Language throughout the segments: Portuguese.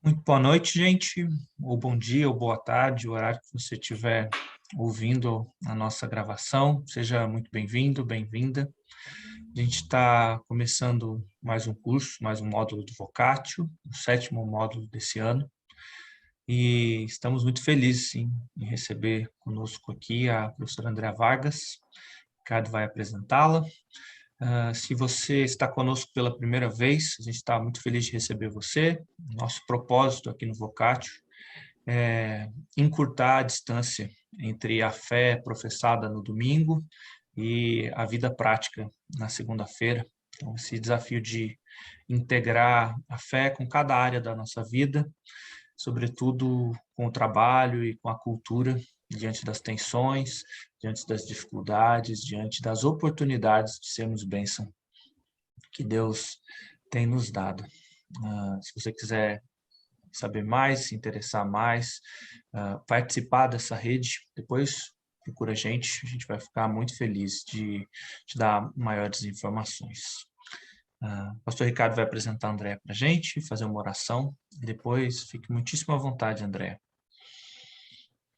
Muito boa noite, gente, ou bom dia, ou boa tarde, o horário que você estiver ouvindo a nossa gravação. Seja muito bem-vindo, bem-vinda. A gente está começando mais um curso, mais um módulo do Vocatio, o 7º módulo desse ano, e estamos muito felizes, sim, em receber conosco aqui a professora Andréa Vargas. O Ricardo vai apresentá-la. Se você está conosco pela primeira vez, a gente está muito feliz de receber você. Nosso propósito aqui no Vocatio é encurtar a distância entre a fé professada no domingo e a vida prática na segunda-feira. Então, esse desafio de integrar a fé com cada área da nossa vida, sobretudo com o trabalho e com a cultura, diante das tensões, diante das dificuldades, diante das oportunidades de sermos bênção que Deus tem nos dado. Se você quiser saber mais, se interessar mais, participar dessa rede, depois procura a gente vai ficar muito feliz de te dar maiores informações. O pastor Ricardo vai apresentar a Andréa para a gente, fazer uma oração, e depois fique muitíssimo à vontade, Andréa.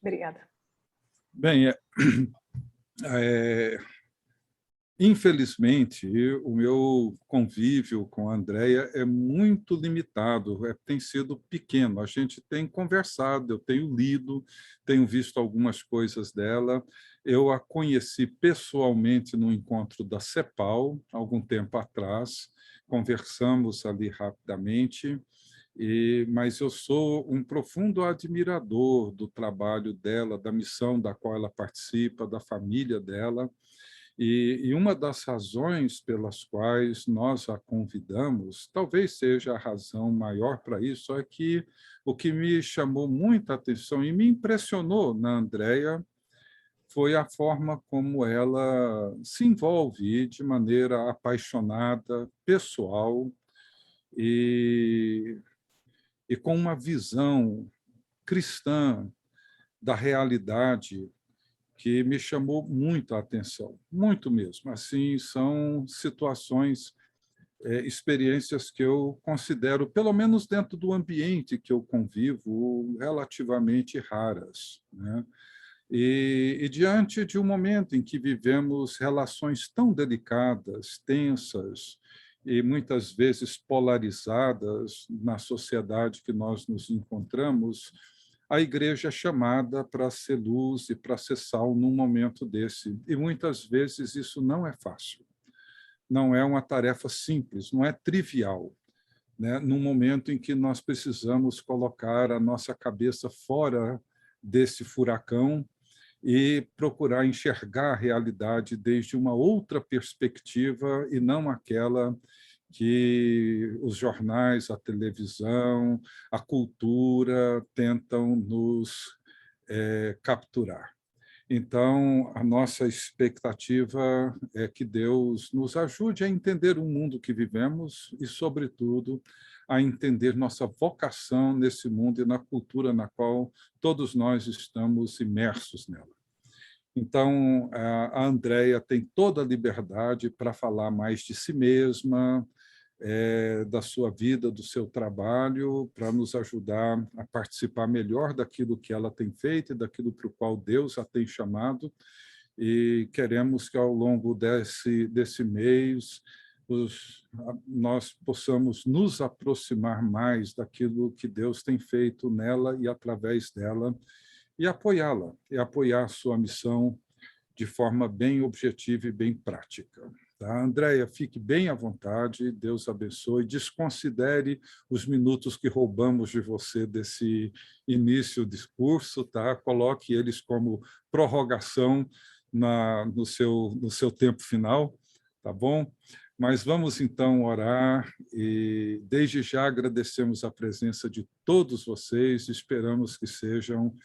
Obrigada. Bem, infelizmente, o meu convívio com a Andréa é muito limitado, tem sido pequeno. A gente tem conversado, eu tenho lido, tenho visto algumas coisas dela. Eu a conheci pessoalmente no encontro da CEPAL, algum tempo atrás, conversamos ali rapidamente, mas eu sou um profundo admirador do trabalho dela, da missão da qual ela participa, da família dela. E uma das razões pelas quais nós a convidamos, talvez seja a razão maior para isso, é que o que me chamou muita atenção e me impressionou na Andréa foi a forma como ela se envolve de maneira apaixonada, pessoal e com uma visão cristã da realidade que me chamou muito a atenção, muito mesmo. Assim, são situações, experiências que eu considero, pelo menos dentro do ambiente que eu convivo, relativamente raras, né? E diante de um momento em que vivemos relações tão delicadas, tensas e muitas vezes polarizadas na sociedade que nós nos encontramos, a igreja é chamada para ser luz e para ser sal num momento desse. E muitas vezes isso não é fácil. Não é uma tarefa simples, não é trivial, né? Num momento em que nós precisamos colocar a nossa cabeça fora desse furacão e procurar enxergar a realidade desde uma outra perspectiva e não aquela que os jornais, a televisão, a cultura tentam nos capturar. Então, a nossa expectativa é que Deus nos ajude a entender o mundo que vivemos e, sobretudo, a entender nossa vocação nesse mundo e na cultura na qual todos nós estamos imersos nela. Então, a Andréa tem toda a liberdade para falar mais de si mesma, da sua vida, do seu trabalho, para nos ajudar a participar melhor daquilo que ela tem feito e daquilo para o qual Deus a tem chamado. E queremos que, ao longo desse mês, nós possamos nos aproximar mais daquilo que Deus tem feito nela e através dela, e apoiá-la, e apoiar a sua missão de forma bem objetiva e bem prática. Tá? Andréa, fique bem à vontade, Deus abençoe, desconsidere os minutos que roubamos de você desse início do curso, tá? Coloque eles como prorrogação no seu tempo final, tá bom? Mas vamos, então, orar e, desde já, agradecemos a presença de todos vocês, esperamos que sejam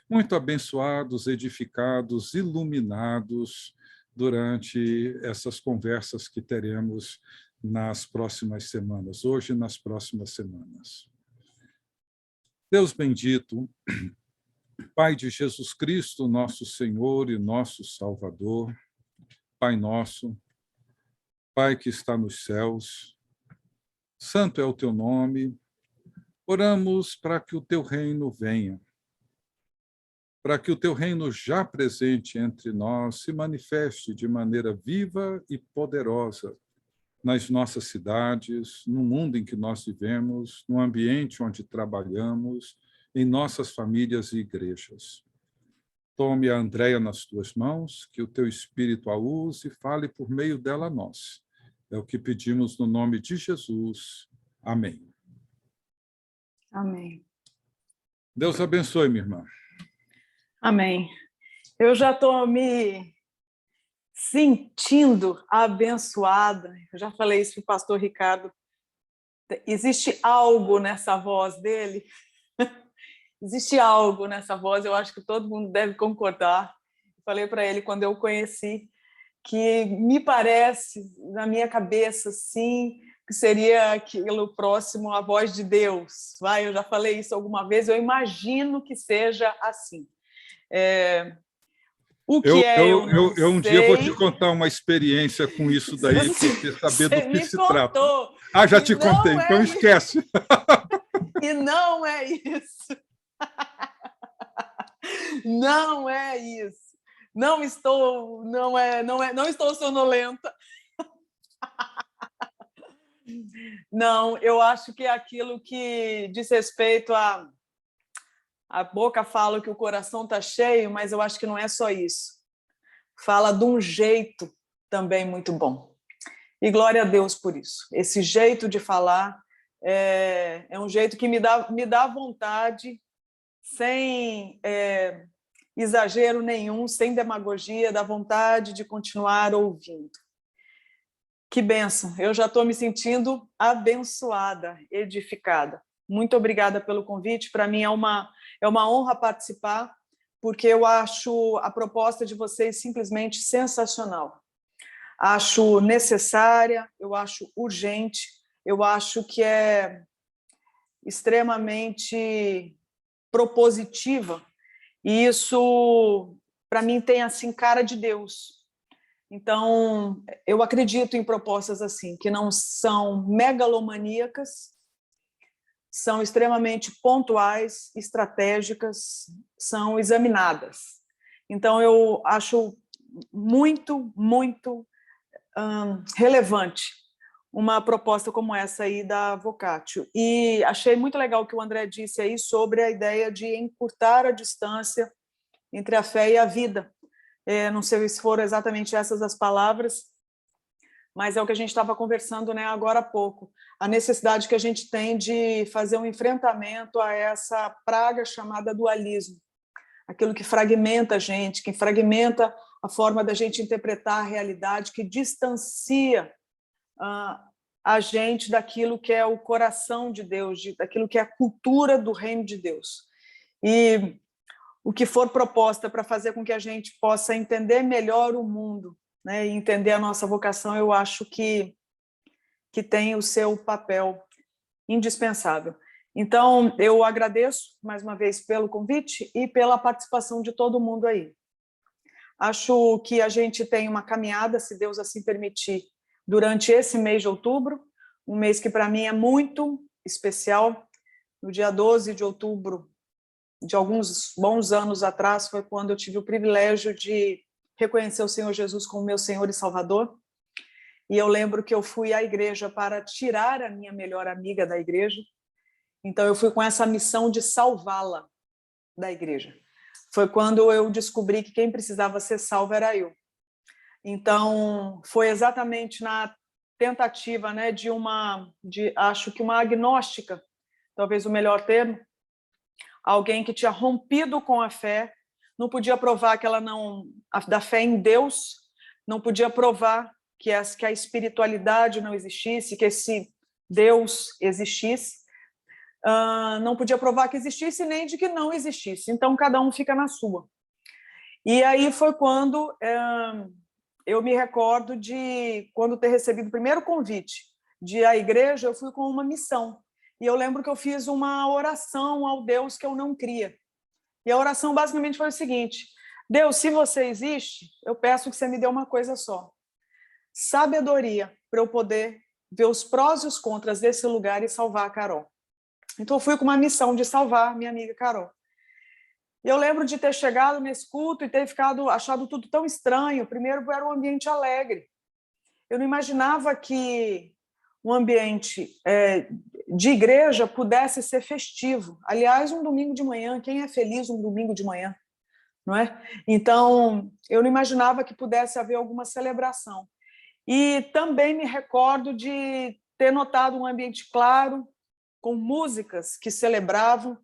muito abençoados, edificados, iluminados durante essas conversas que teremos nas próximas semanas, hoje e nas próximas semanas. Deus bendito, Pai de Jesus Cristo, nosso Senhor e nosso Salvador, Pai nosso, Pai que está nos céus, santo é o teu nome, Oramos para que o teu reino venha, para que o teu reino já presente entre nós se manifeste de maneira viva e poderosa nas nossas cidades, no mundo em que nós vivemos, no ambiente onde trabalhamos, em nossas famílias e igrejas. Tome a Andréia nas tuas mãos, que o teu Espírito a use e fale por meio dela a nós. É o que pedimos no nome de Jesus. Amém. Amém. Deus abençoe, minha irmã. Amém. Eu já estou me sentindo abençoada. Eu já falei isso para o pastor Ricardo. Existe algo nessa voz dele. Existe algo nessa voz, eu acho que todo mundo deve concordar. Falei para ele quando eu o conheci, que me parece, na minha cabeça, sim, que seria aquilo próximo à voz de Deus. Eu já falei isso alguma vez, eu imagino que seja assim. O que eu não sei... Um dia vou te contar uma experiência com isso daí, para você saber do que se trata. Ah, já te contei, então esquece. E não é isso. Não é isso. Não estou sonolenta. Não, eu acho que é aquilo que diz respeito a boca fala que o coração está cheio, mas eu acho que não é só isso. Fala de um jeito também muito bom. E glória a Deus por isso. Esse jeito de falar é um jeito que me dá vontade, sem exagero nenhum, sem demagogia, dá vontade de continuar ouvindo. Que bênção! Eu já estou me sentindo abençoada, edificada. Muito obrigada pelo convite. Para mim é uma honra participar, porque eu acho a proposta de vocês simplesmente sensacional. Acho necessária, eu acho urgente, eu acho que é extremamente propositiva, e isso, para mim, tem assim cara de Deus. Então, eu acredito em propostas assim, que não são megalomaníacas, são extremamente pontuais, estratégicas, são examinadas. Então, eu acho muito, muito relevante uma proposta como essa aí da Vocatio. E achei muito legal o que o André disse aí sobre a ideia de encurtar a distância entre a fé e a vida. Não sei se foram exatamente essas as palavras, mas é o que a gente estava conversando, né, agora há pouco. A necessidade que a gente tem de fazer um enfrentamento a essa praga chamada dualismo. Aquilo que fragmenta a gente, que fragmenta a forma da gente interpretar a realidade, que distancia a gente daquilo que é o coração de Deus, daquilo que é a cultura do reino de Deus. E o que for proposta para fazer com que a gente possa entender melhor o mundo, né, e entender a nossa vocação, eu acho que tem o seu papel indispensável. Então, eu agradeço mais uma vez pelo convite e pela participação de todo mundo aí. Acho que a gente tem uma caminhada, se Deus assim permitir, durante esse mês de outubro, um mês que para mim é muito especial. No dia 12 de outubro, de alguns bons anos atrás, foi quando eu tive o privilégio de reconhecer o Senhor Jesus como meu Senhor e Salvador. E eu lembro que eu fui à igreja para tirar a minha melhor amiga da igreja. Então, eu fui com essa missão de salvá-la da igreja. Foi quando eu descobri que quem precisava ser salvo era eu. Então, foi exatamente na tentativa, né, acho que uma agnóstica, talvez o melhor termo, alguém que tinha rompido com a fé, não podia provar que da fé em Deus, não podia provar que a espiritualidade não existisse, que esse Deus existisse, não podia provar que existisse nem de que não existisse. Então, cada um fica na sua. E aí foi quando eu me recordo de quando ter recebido o primeiro convite de ir à igreja, eu fui com uma missão. E eu lembro que eu fiz uma oração ao Deus que eu não cria. E a oração basicamente foi o seguinte: Deus, se você existe, eu peço que você me dê uma coisa só. Sabedoria para eu poder ver os prós e os contras desse lugar e salvar a Carol. Então, eu fui com uma missão de salvar minha amiga Carol. E eu lembro de ter chegado nesse culto e ter achado tudo tão estranho. Primeiro, era um ambiente alegre. Eu não imaginava que um ambiente de igreja pudesse ser festivo. Aliás, um domingo de manhã, quem é feliz um domingo de manhã? Não é? Então, eu não imaginava que pudesse haver alguma celebração. E também me recordo de ter notado um ambiente claro, com músicas que celebravam.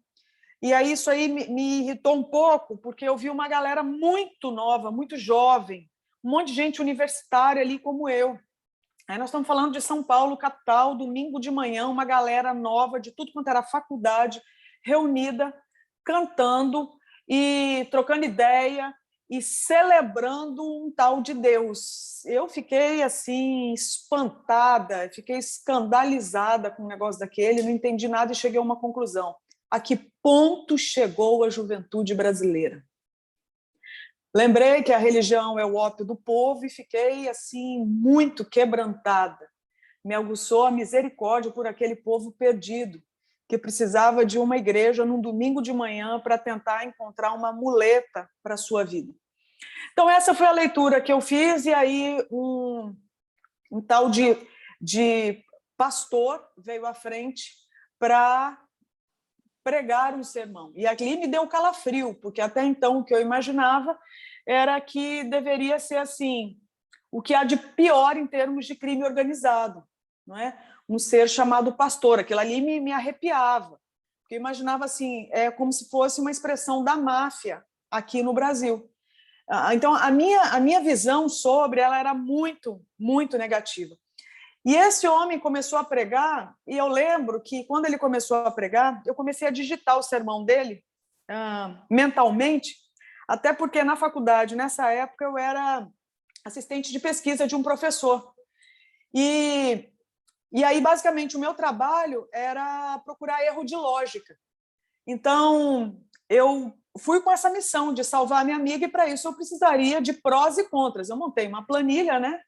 E aí isso aí me irritou um pouco, porque eu vi uma galera muito nova, muito jovem, um monte de gente universitária ali como eu. Aí nós estamos falando de São Paulo, capital, domingo de manhã, uma galera nova de tudo quanto era faculdade, reunida, cantando e trocando ideia e celebrando um tal de Deus. Eu fiquei assim espantada, fiquei escandalizada com o negócio daquele, não entendi nada e cheguei a uma conclusão. A que ponto chegou a juventude brasileira? Lembrei que a religião é o ópio do povo e fiquei assim muito quebrantada. Me aguçou a misericórdia por aquele povo perdido, que precisava de uma igreja num domingo de manhã para tentar encontrar uma muleta para a sua vida. Então, essa foi a leitura que eu fiz, e aí um tal de pastor veio à frente para pregar um sermão. E ali me deu calafrio, porque até então o que eu imaginava era que deveria ser assim, o que há de pior em termos de crime organizado, não é? Um ser chamado pastor, aquilo ali me arrepiava, porque eu imaginava assim, como se fosse uma expressão da máfia aqui no Brasil. Então, a minha visão sobre ela era muito, muito negativa. E esse homem começou a pregar, e eu lembro que, quando ele começou a pregar, eu comecei a digitar o sermão dele mentalmente, até porque na faculdade, nessa época, eu era assistente de pesquisa de um professor. E aí, basicamente, o meu trabalho era procurar erro de lógica. Então, eu fui com essa missão de salvar a minha amiga, e para isso eu precisaria de prós e contras. Eu montei uma planilha, né?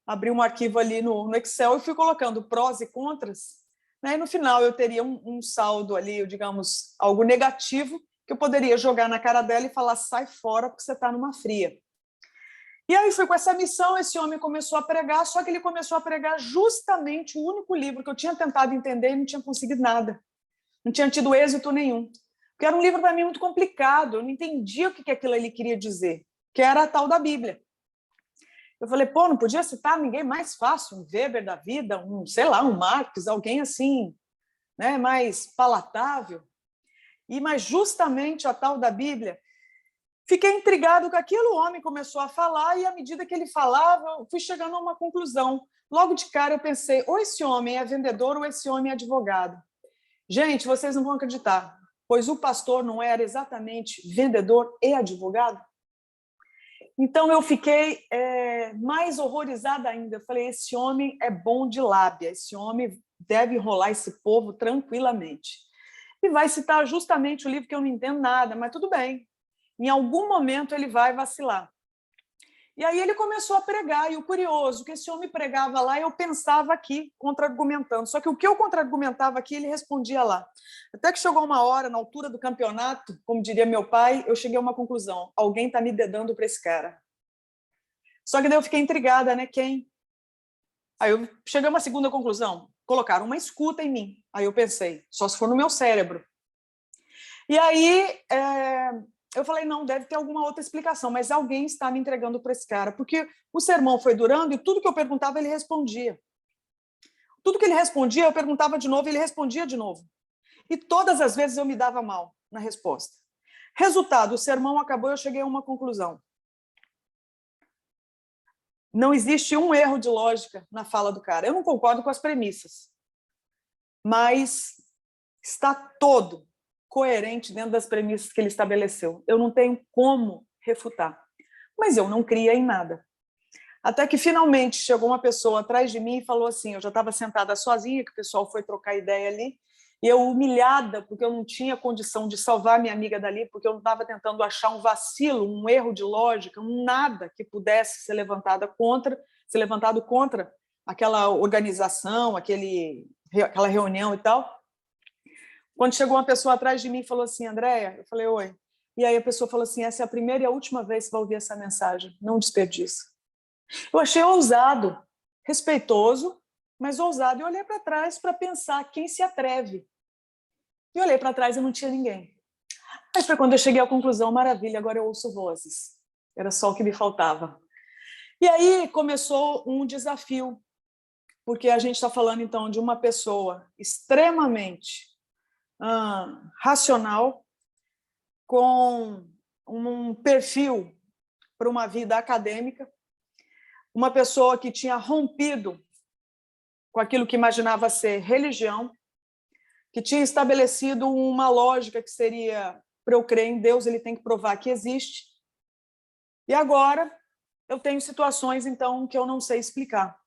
Abri um arquivo ali no Excel e fui colocando prós e contras, né? E no final eu teria um saldo ali, digamos, algo negativo, que eu poderia jogar na cara dela e falar: sai fora porque você está numa fria. E aí fui com essa missão, esse homem começou a pregar, só que ele começou a pregar justamente o único livro que eu tinha tentado entender e não tinha conseguido nada. Não tinha tido êxito nenhum. Porque era um livro para mim muito complicado, eu não entendia o que aquilo ali queria dizer, que era a tal da Bíblia. Eu falei, não podia citar ninguém mais fácil, um Weber da vida, sei lá, um Marx, alguém assim, né, mais palatável. Mas justamente a tal da Bíblia, fiquei intrigado com aquilo, o homem começou a falar, e à medida que ele falava, eu fui chegando a uma conclusão. Logo de cara eu pensei, ou esse homem é vendedor ou esse homem é advogado. Gente, vocês não vão acreditar, pois o pastor não era exatamente vendedor e advogado? Então, eu fiquei mais horrorizada ainda. Eu falei, esse homem é bom de lábia, esse homem deve enrolar esse povo tranquilamente. E vai citar justamente o livro que eu não entendo nada, mas tudo bem. Em algum momento ele vai vacilar. E aí ele começou a pregar, e o curioso, que esse homem pregava lá, eu pensava aqui, contra-argumentando. Só que o que eu contra-argumentava aqui, ele respondia lá. Até que chegou uma hora, na altura do campeonato, como diria meu pai, eu cheguei a uma conclusão. Alguém está me dedando para esse cara. Só que daí eu fiquei intrigada, né? Quem? Aí eu cheguei a uma segunda conclusão. Colocaram uma escuta em mim. Aí eu pensei, só se for no meu cérebro. E aí eu falei, não, deve ter alguma outra explicação, mas alguém está me entregando para esse cara, porque o sermão foi durando e tudo que eu perguntava, ele respondia. Tudo que ele respondia, eu perguntava de novo e ele respondia de novo. E todas as vezes eu me dava mal na resposta. Resultado, o sermão acabou e eu cheguei a uma conclusão. Não existe um erro de lógica na fala do cara. Eu não concordo com as premissas, mas está todo coerente dentro das premissas que ele estabeleceu. Eu não tenho como refutar, mas eu não cria em nada. Até que finalmente chegou uma pessoa atrás de mim e falou assim, eu já estava sentada sozinha, que o pessoal foi trocar ideia ali, e eu humilhada, porque eu não tinha condição de salvar minha amiga dali, porque eu não estava tentando achar um vacilo, um erro de lógica, nada que pudesse ser levantado contra aquela organização, aquela reunião e tal. Quando chegou uma pessoa atrás de mim e falou assim, Andréia, eu falei, oi. E aí a pessoa falou assim, essa é a primeira e a última vez que vai ouvir essa mensagem, não desperdiça. Eu achei ousado, respeitoso, mas ousado. E olhei para trás para pensar quem se atreve. E olhei para trás e não tinha ninguém. Aí foi quando eu cheguei à conclusão, maravilha, agora eu ouço vozes. Era só o que me faltava. E aí começou um desafio, porque a gente está falando, então, de uma pessoa extremamente racional, com um perfil para uma vida acadêmica, uma pessoa que tinha rompido com aquilo que imaginava ser religião, que tinha estabelecido uma lógica que seria, para eu crer em Deus, ele tem que provar que existe. E agora eu tenho situações, então, que eu não sei explicar.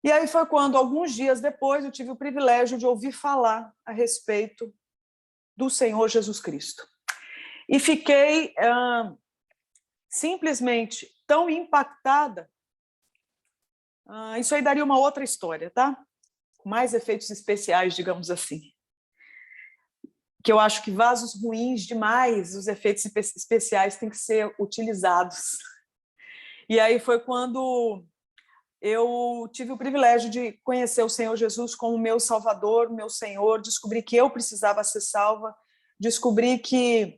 E aí foi quando, alguns dias depois, eu tive o privilégio de ouvir falar a respeito do Senhor Jesus Cristo. E fiquei simplesmente tão impactada. Isso aí daria uma outra história, tá? Com mais efeitos especiais, digamos assim. Que eu acho que vasos ruins demais, os efeitos especiais têm que ser utilizados. E aí foi quando eu tive o privilégio de conhecer o Senhor Jesus como meu Salvador, meu Senhor, descobri que eu precisava ser salva, descobri que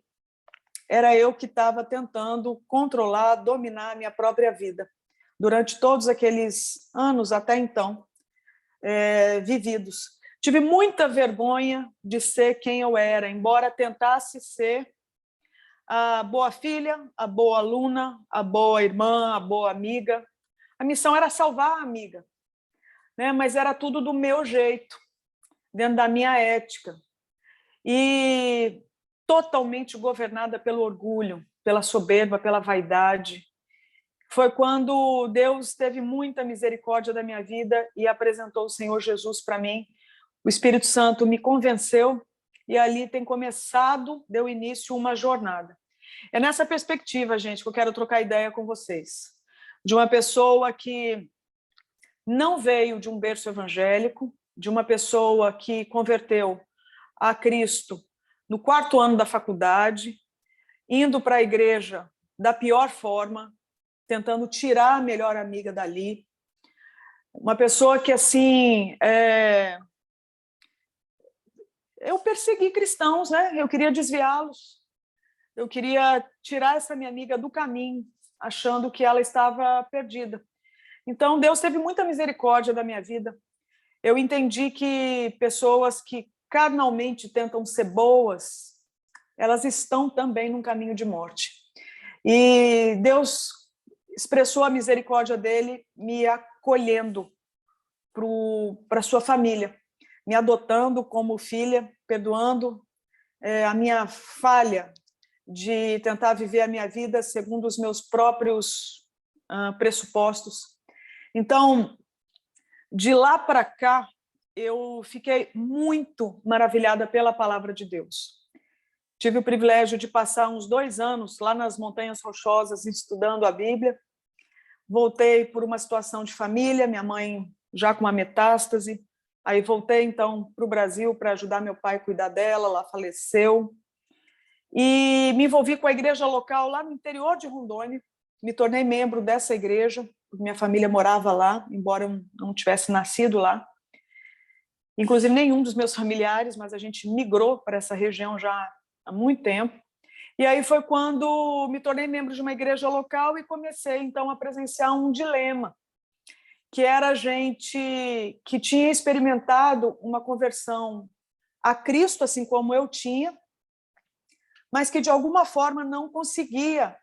era eu que estava tentando controlar, dominar a minha própria vida, durante todos aqueles anos, até então, vividos. Tive muita vergonha de ser quem eu era, embora tentasse ser a boa filha, a boa aluna, a boa irmã, a boa amiga. A missão era salvar a amiga, né? Mas era tudo do meu jeito, dentro da minha ética. E totalmente governada pelo orgulho, pela soberba, pela vaidade. Foi quando Deus teve muita misericórdia da minha vida e apresentou o Senhor Jesus para mim. O Espírito Santo me convenceu e ali tem começado, deu início uma jornada. É nessa perspectiva, gente, que eu quero trocar ideia com vocês. De uma pessoa que não veio de um berço evangélico, de uma pessoa que converteu a Cristo no 4º ano da faculdade, indo para a igreja da pior forma, tentando tirar a melhor amiga dali. Uma pessoa que, assim, eu persegui cristãos, né? Eu queria desviá-los. Eu queria tirar essa minha amiga do caminho, achando que ela estava perdida. Então, Deus teve muita misericórdia da minha vida. Eu entendi que pessoas que carnalmente tentam ser boas, elas estão também num caminho de morte. E Deus expressou a misericórdia dele me acolhendo para a sua família, me adotando como filha, perdoando a minha falha de tentar viver a minha vida segundo os meus próprios pressupostos. Então, de lá para cá, eu fiquei muito maravilhada pela palavra de Deus. Tive o privilégio de passar uns 2 anos lá nas Montanhas Rochosas estudando a Bíblia. Voltei por uma situação de família, minha mãe já com uma metástase. Aí voltei, então, para o Brasil para ajudar meu pai a cuidar dela, ela faleceu. E me envolvi com a igreja local lá no interior de Rondônia. Me tornei membro dessa igreja, porque minha família morava lá, embora eu não tivesse nascido lá. Inclusive, nenhum dos meus familiares, mas a gente migrou para essa região já há muito tempo. E aí foi quando me tornei membro de uma igreja local e comecei, então, a presenciar um dilema, que era a gente que tinha experimentado uma conversão a Cristo, assim como eu tinha, mas que, de alguma forma, não conseguia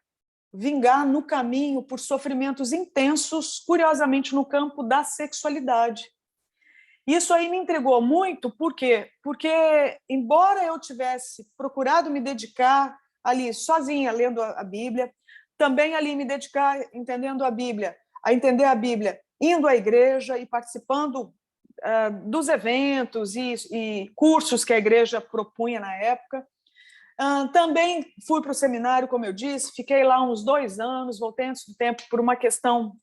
vingar no caminho por sofrimentos intensos, curiosamente, no campo da sexualidade. Isso aí me intrigou muito, por quê? Porque, embora eu tivesse procurado me dedicar ali sozinha, lendo a Bíblia, também ali me dedicar entendendo a Bíblia, a entender a Bíblia, indo à igreja e participando dos eventos e cursos que a igreja propunha na época. Também fui para o seminário, como eu disse, fiquei lá uns 2 anos, voltei antes do tempo por uma questão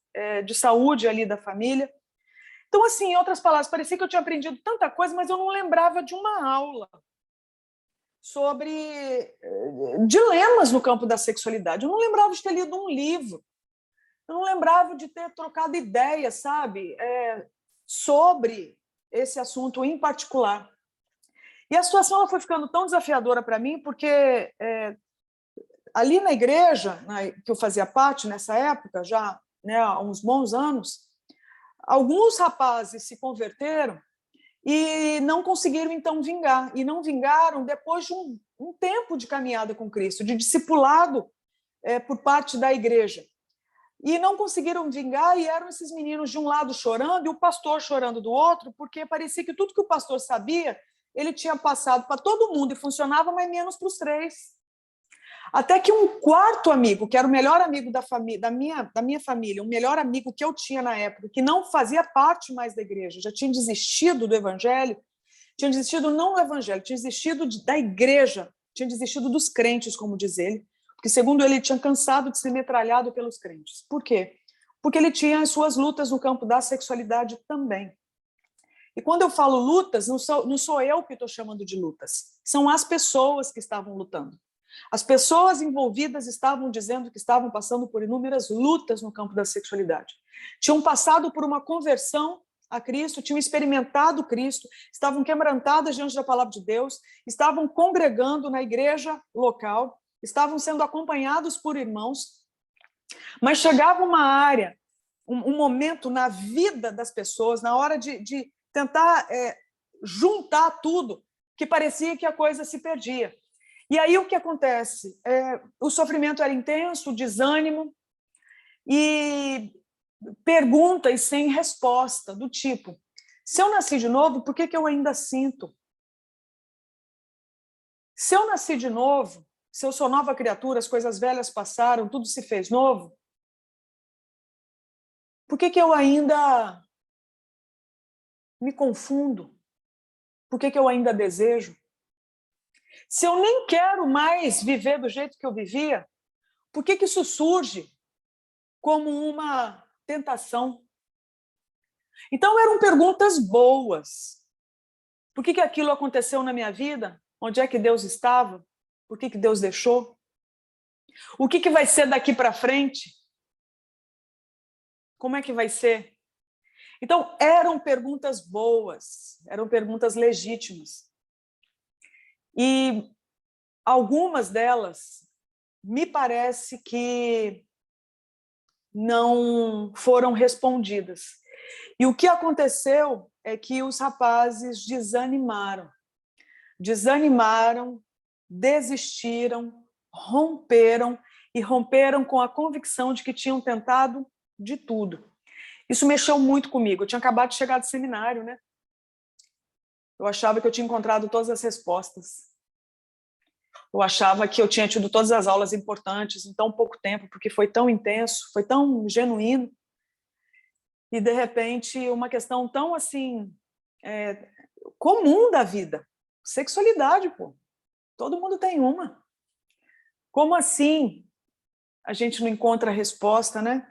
de saúde ali da família. Então, assim, em outras palavras, parecia que eu tinha aprendido tanta coisa, mas eu não lembrava de uma aula sobre dilemas no campo da sexualidade. Eu não lembrava de ter lido um livro. Eu não lembrava de ter trocado ideias, sabe, sobre esse assunto em particular. E a situação ela foi ficando tão desafiadora para mim, porque ali na igreja, que eu fazia parte nessa época, já, né, há uns bons anos, alguns rapazes se converteram e não conseguiram, então, vingar. E não vingaram depois de um tempo de caminhada com Cristo, de discipulado por parte da igreja. E não conseguiram vingar, e eram esses meninos de um lado chorando e o pastor chorando do outro, porque parecia que tudo que o pastor sabia, ele tinha passado para todo mundo e funcionava, mas menos para os 3. Até que um quarto amigo, que era o melhor amigo da minha família, o melhor amigo que eu tinha na época, que não fazia parte mais da igreja, já tinha desistido do evangelho, tinha desistido não do evangelho, tinha desistido da igreja, tinha desistido dos crentes, como diz ele, porque, segundo ele, tinha cansado de ser metralhado pelos crentes. Por quê? Porque ele tinha as suas lutas no campo da sexualidade também. E quando eu falo lutas, não sou eu que estou chamando de lutas, são as pessoas que estavam lutando. As pessoas envolvidas estavam dizendo que estavam passando por inúmeras lutas no campo da sexualidade. Tinham passado por uma conversão a Cristo, tinham experimentado Cristo, estavam quebrantadas diante da palavra de Deus, estavam congregando na igreja local, estavam sendo acompanhados por irmãos, mas chegava uma área, um momento na vida das pessoas, na hora de tentar juntar tudo, que parecia que a coisa se perdia. E aí o que acontece? O sofrimento era intenso, o desânimo, e perguntas sem resposta, do tipo, se eu nasci de novo, por que eu ainda sinto? Se eu nasci de novo, se eu sou nova criatura, as coisas velhas passaram, tudo se fez novo, por que eu ainda me confundo? Por que eu ainda desejo? Se eu nem quero mais viver do jeito que eu vivia, por que isso surge como uma tentação? Então, eram perguntas boas. Por que aquilo aconteceu na minha vida? Onde é que Deus estava? Por que Deus deixou? O que vai ser daqui para frente? Como é que vai ser? Então, eram perguntas boas, eram perguntas legítimas. E algumas delas, me parece que não foram respondidas. E o que aconteceu é que os rapazes desanimaram, desistiram, romperam com a convicção de que tinham tentado de tudo. Isso mexeu muito comigo. Eu tinha acabado de chegar do seminário, né? Eu achava que eu tinha encontrado todas as respostas. Eu achava que eu tinha tido todas as aulas importantes em tão pouco tempo, porque foi tão intenso, foi tão genuíno. E, de repente, uma questão tão, assim, comum da vida. Sexualidade, pô. Todo mundo tem uma. Como assim a gente não encontra a resposta, né?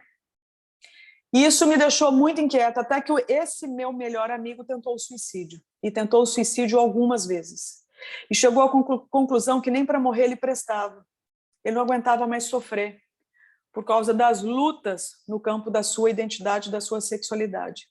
E isso me deixou muito inquieta, até que esse meu melhor amigo tentou o suicídio. E tentou o suicídio algumas vezes. E chegou à conclusão que nem para morrer ele prestava. Ele não aguentava mais sofrer por causa das lutas no campo da sua identidade, da sua sexualidade.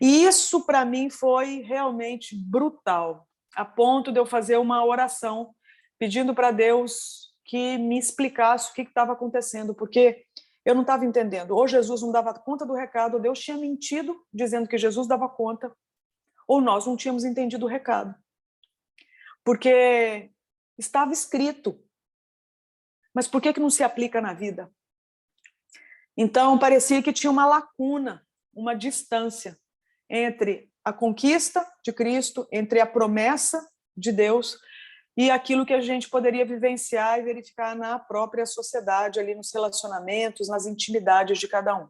E isso, para mim, foi realmente brutal, a ponto de eu fazer uma oração pedindo para Deus que me explicasse o que estava acontecendo, porque eu não estava entendendo. Ou Jesus não dava conta do recado, ou Deus tinha mentido dizendo que Jesus dava conta, ou nós não tínhamos entendido o recado. Porque estava escrito. Mas por que não se aplica na vida? Então, parecia que tinha uma lacuna, uma distância entre a conquista de Cristo, entre a promessa de Deus e aquilo que a gente poderia vivenciar e verificar na própria sociedade, ali nos relacionamentos, nas intimidades de cada um.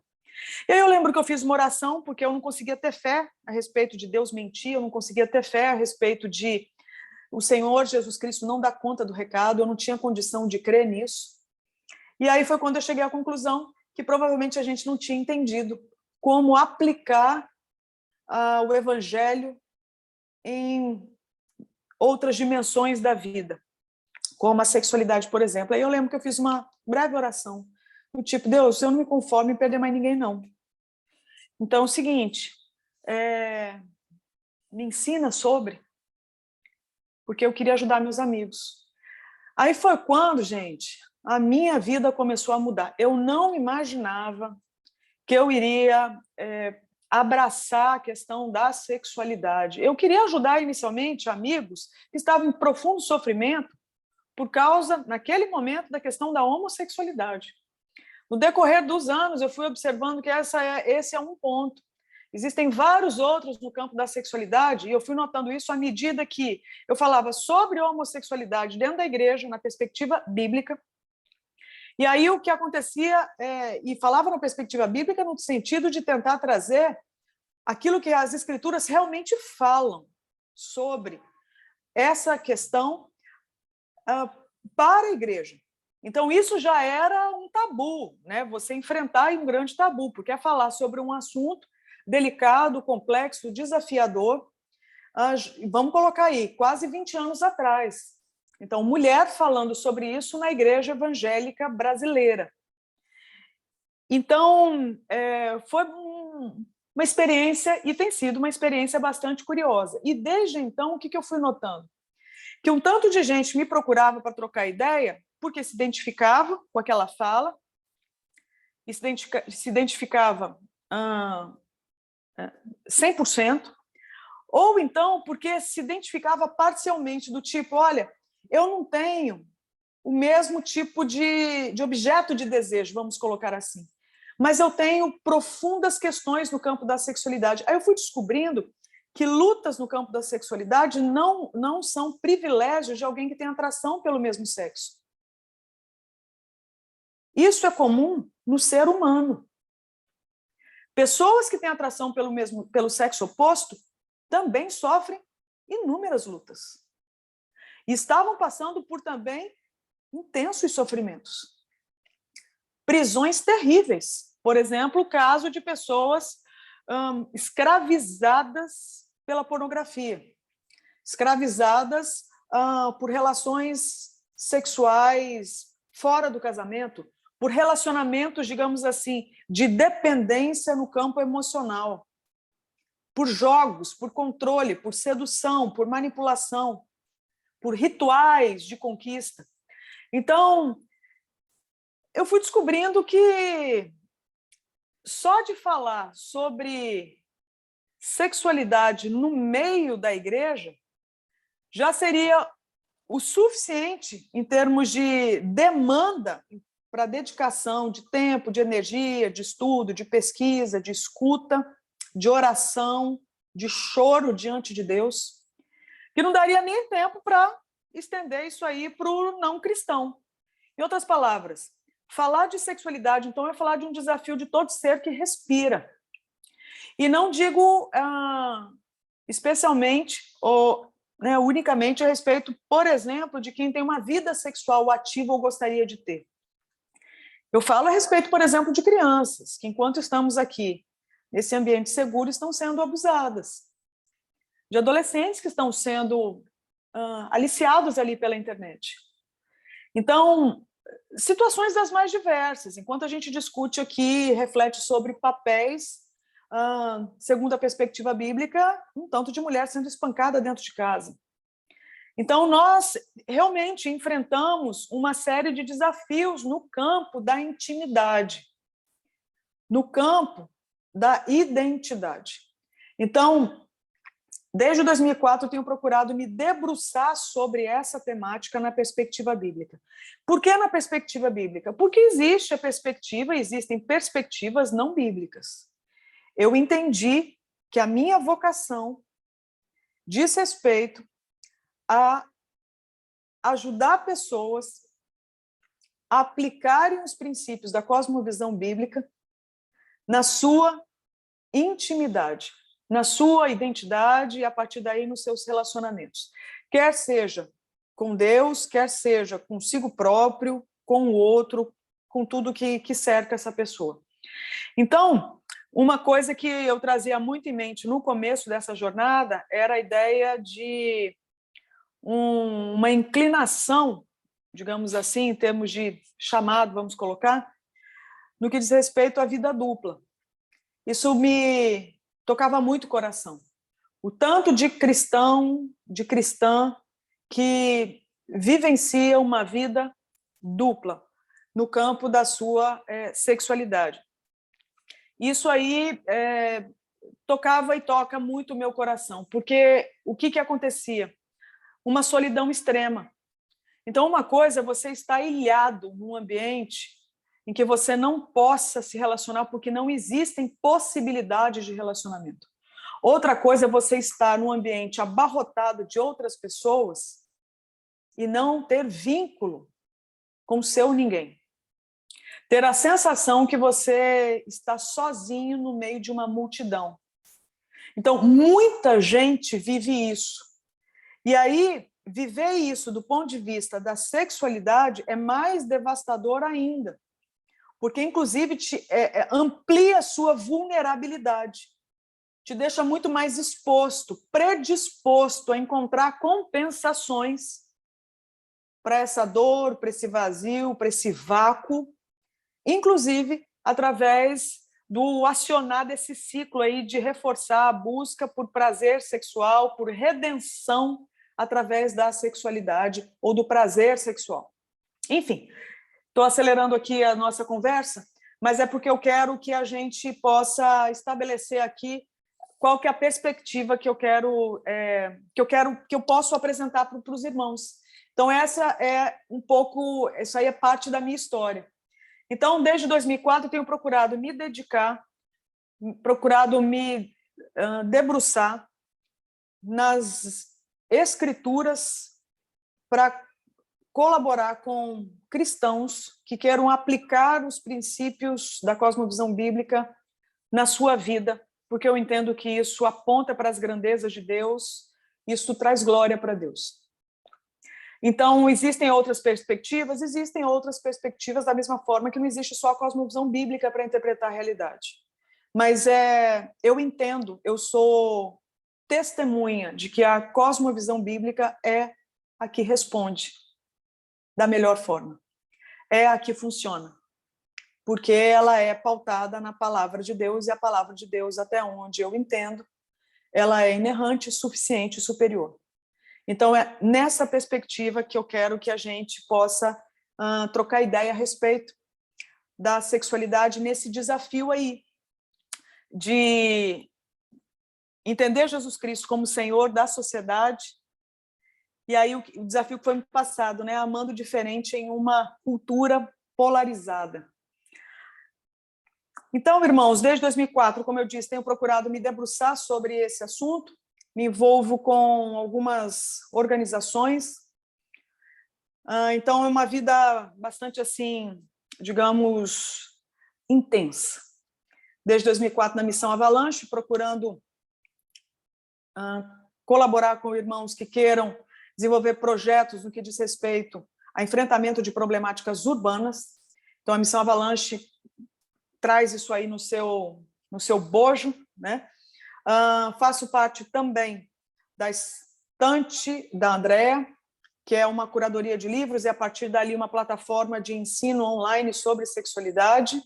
E aí eu lembro que eu fiz uma oração, porque eu não conseguia ter fé a respeito de Deus mentir, eu não conseguia ter fé a respeito de o Senhor Jesus Cristo não dar conta do recado, eu não tinha condição de crer nisso. E aí foi quando eu cheguei à conclusão que provavelmente a gente não tinha entendido como aplicar o evangelho em outras dimensões da vida, como a sexualidade, por exemplo. Aí eu lembro que eu fiz uma breve oração, do tipo, Deus, eu não me conformo em perder mais ninguém, não. Então, é o seguinte, me ensina sobre, porque eu queria ajudar meus amigos. Aí foi quando, gente, a minha vida começou a mudar. Eu não imaginava que eu iria abraçar a questão da sexualidade. Eu queria ajudar inicialmente amigos que estavam em profundo sofrimento por causa, naquele momento, da questão da homossexualidade. No decorrer dos anos, eu fui observando que esse é um ponto. Existem vários outros no campo da sexualidade, e eu fui notando isso à medida que eu falava sobre homossexualidade dentro da igreja, na perspectiva bíblica. E aí o que acontecia, e falava na perspectiva bíblica no sentido de tentar trazer aquilo que as escrituras realmente falam sobre essa questão para a igreja. Então, isso já era um tabu, né? Você enfrentar um grande tabu, porque é falar sobre um assunto delicado, complexo, desafiador, vamos colocar aí, quase 20 anos atrás. Então, mulher falando sobre isso na igreja evangélica brasileira. Então, foi uma experiência, e tem sido uma experiência bastante curiosa. E desde então, o que eu fui notando? Que um tanto de gente me procurava para trocar ideia, porque se identificava com aquela fala, e se identificava 100%, ou então porque se identificava parcialmente, do tipo, olha, eu não tenho o mesmo tipo de objeto de desejo, vamos colocar assim, mas eu tenho profundas questões no campo da sexualidade. Aí eu fui descobrindo que lutas no campo da sexualidade não são privilégios de alguém que tem atração pelo mesmo sexo. Isso é comum no ser humano. Pessoas que têm atração pelo sexo oposto também sofrem inúmeras lutas. E estavam passando por também intensos sofrimentos. Prisões terríveis. Por exemplo, o caso de pessoas escravizadas pela pornografia, escravizadas por relações sexuais fora do casamento, por relacionamentos, digamos assim, de dependência no campo emocional, por jogos, por controle, por sedução, por manipulação, por rituais de conquista. Então, eu fui descobrindo que só de falar sobre sexualidade no meio da igreja já seria o suficiente em termos de demanda para dedicação de tempo, de energia, de estudo, de pesquisa, de escuta, de oração, de choro diante de Deus, que não daria nem tempo para estender isso aí para o não cristão. Em outras palavras, falar de sexualidade, então, é falar de um desafio de todo ser que respira. E não digo especialmente ou unicamente a respeito, por exemplo, de quem tem uma vida sexual ativa ou gostaria de ter. Eu falo a respeito, por exemplo, de crianças, que enquanto estamos aqui nesse ambiente seguro, estão sendo abusadas. De adolescentes que estão sendo aliciados ali pela internet. Então, situações das mais diversas. Enquanto a gente discute aqui, reflete sobre papéis, segundo a perspectiva bíblica, um tanto de mulher sendo espancada dentro de casa. Então, nós realmente enfrentamos uma série de desafios no campo da intimidade, no campo da identidade. Então, desde 2004, eu tenho procurado me debruçar sobre essa temática na perspectiva bíblica. Por que na perspectiva bíblica? Porque existe a perspectiva, existem perspectivas não bíblicas. Eu entendi que a minha vocação diz respeito a ajudar pessoas a aplicarem os princípios da cosmovisão bíblica na sua intimidade, na sua identidade e, a partir daí, nos seus relacionamentos. Quer seja com Deus, quer seja consigo próprio, com o outro, com tudo que cerca essa pessoa. Então, uma coisa que eu trazia muito em mente no começo dessa jornada era a ideia de uma inclinação, digamos assim, em termos de chamado, vamos colocar, no que diz respeito à vida dupla. Isso me tocava muito o coração. O tanto de cristão, de cristã, que vivencia uma vida dupla no campo da sua sexualidade. Isso aí tocava e toca muito o meu coração, porque o que acontecia? Uma solidão extrema. Então, uma coisa é você estar ilhado num ambiente em que você não possa se relacionar porque não existem possibilidades de relacionamento. Outra coisa é você estar num ambiente abarrotado de outras pessoas e não ter vínculo com o seu ninguém. Ter a sensação que você está sozinho no meio de uma multidão. Então, muita gente vive isso. E aí, viver isso do ponto de vista da sexualidade é mais devastador ainda, porque, inclusive, amplia a sua vulnerabilidade, te deixa muito mais exposto, predisposto a encontrar compensações para essa dor, para esse vazio, para esse vácuo, inclusive através do acionar desse ciclo aí de reforçar a busca por prazer sexual, por redenção através da sexualidade ou do prazer sexual. Enfim, estou acelerando aqui a nossa conversa, mas é porque eu quero que a gente possa estabelecer aqui qual que é a perspectiva que eu posso apresentar para os irmãos. Então, essa é um pouco, isso aí é parte da minha história. Então, desde 2004, eu tenho procurado me dedicar, procurado me debruçar nas escrituras para colaborar com cristãos que queiram aplicar os princípios da cosmovisão bíblica na sua vida, porque eu entendo que isso aponta para as grandezas de Deus, isso traz glória para Deus. Então, existem outras perspectivas da mesma forma que não existe só a cosmovisão bíblica para interpretar a realidade. Mas eu entendo, eu sou testemunha de que a cosmovisão bíblica é a que responde da melhor forma, é a que funciona, porque ela é pautada na palavra de Deus, e a palavra de Deus, até onde eu entendo, ela é inerrante, suficiente e superior. Então, é nessa perspectiva que eu quero que a gente possa trocar ideia a respeito da sexualidade, nesse desafio aí de entender Jesus Cristo como Senhor da sociedade, e aí o desafio que foi me passado, né? Amando diferente em uma cultura polarizada. Então, irmãos, desde 2004, como eu disse, tenho procurado me debruçar sobre esse assunto, me envolvo com algumas organizações. Então, é uma vida bastante, assim, digamos, intensa. Desde 2004, na Missão Avalanche, procurando colaborar com irmãos que queiram desenvolver projetos no que diz respeito a enfrentamento de problemáticas urbanas. Então, a Missão Avalanche traz isso aí no seu bojo, né? Faço parte também da Estante da Andréa, que é uma curadoria de livros, e a partir dali uma plataforma de ensino online sobre sexualidade.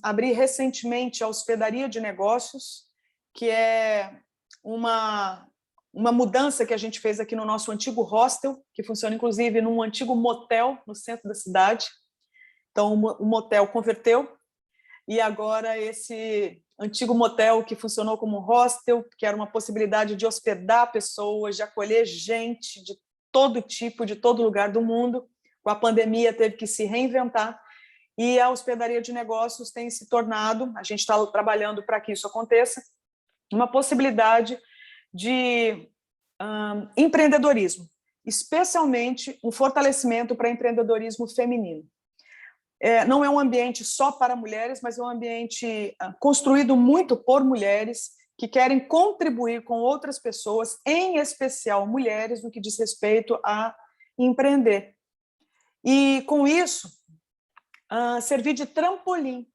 Abri recentemente a Hospedaria de Negócios, que é uma mudança que a gente fez aqui no nosso antigo hostel, que funciona inclusive num antigo motel no centro da cidade. Então, o motel converteu, e agora esse antigo motel que funcionou como hostel, que era uma possibilidade de hospedar pessoas, de acolher gente de todo tipo, de todo lugar do mundo, com a pandemia teve que se reinventar, e a Hospedaria de Negócios tem se tornado, a gente está trabalhando para que isso aconteça, uma possibilidade de empreendedorismo, especialmente um fortalecimento para empreendedorismo feminino. Não é um ambiente só para mulheres, mas é um ambiente construído muito por mulheres que querem contribuir com outras pessoas, em especial mulheres, no que diz respeito a empreender. E, com isso, servir de trampolim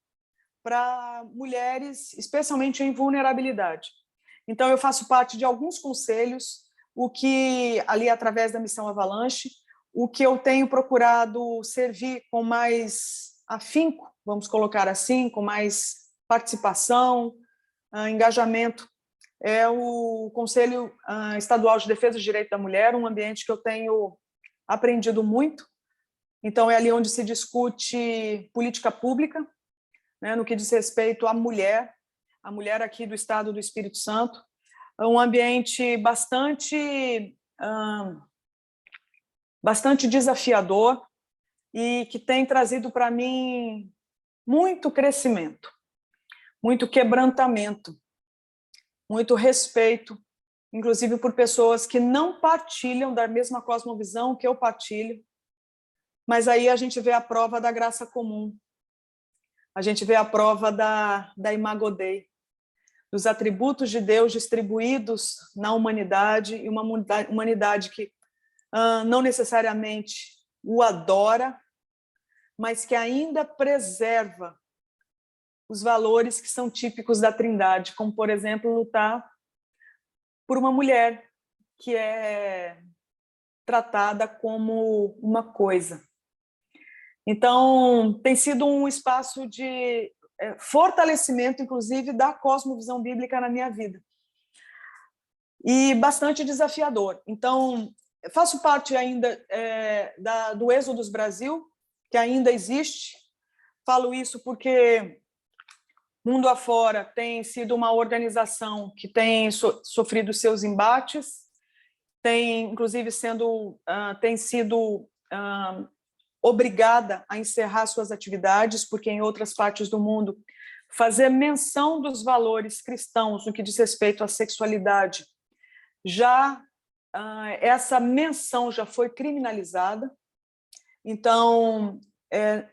para mulheres, especialmente em vulnerabilidade. Então, eu faço parte de alguns conselhos, o que, ali através da Missão Avalanche, o que eu tenho procurado servir com mais afinco, vamos colocar assim, com mais participação, engajamento, é o Conselho Estadual de Defesa do Direito da Mulher, um ambiente que eu tenho aprendido muito. Então, é ali onde se discute política pública, né, no que diz respeito à mulher aqui do estado do Espírito Santo. É um ambiente bastante desafiador e que tem trazido para mim muito crescimento, muito quebrantamento, muito respeito, inclusive por pessoas que não partilham da mesma cosmovisão que eu partilho, mas aí a gente vê a prova da graça comum, a gente vê a prova da Imago Dei, dos atributos de Deus distribuídos na humanidade, e uma humanidade que não necessariamente o adora, mas que ainda preserva os valores que são típicos da Trindade, como, por exemplo, lutar por uma mulher que é tratada como uma coisa. Então, tem sido um espaço de fortalecimento, inclusive, da cosmovisão bíblica na minha vida. E bastante desafiador. Então, faço parte ainda do Êxodos Brasil, que ainda existe. Falo isso porque mundo afora tem sido uma organização que tem sofrido seus embates, tem, inclusive, tem sido obrigada a encerrar suas atividades, porque em outras partes do mundo fazer menção dos valores cristãos no que diz respeito à sexualidade, essa menção já foi criminalizada. Então,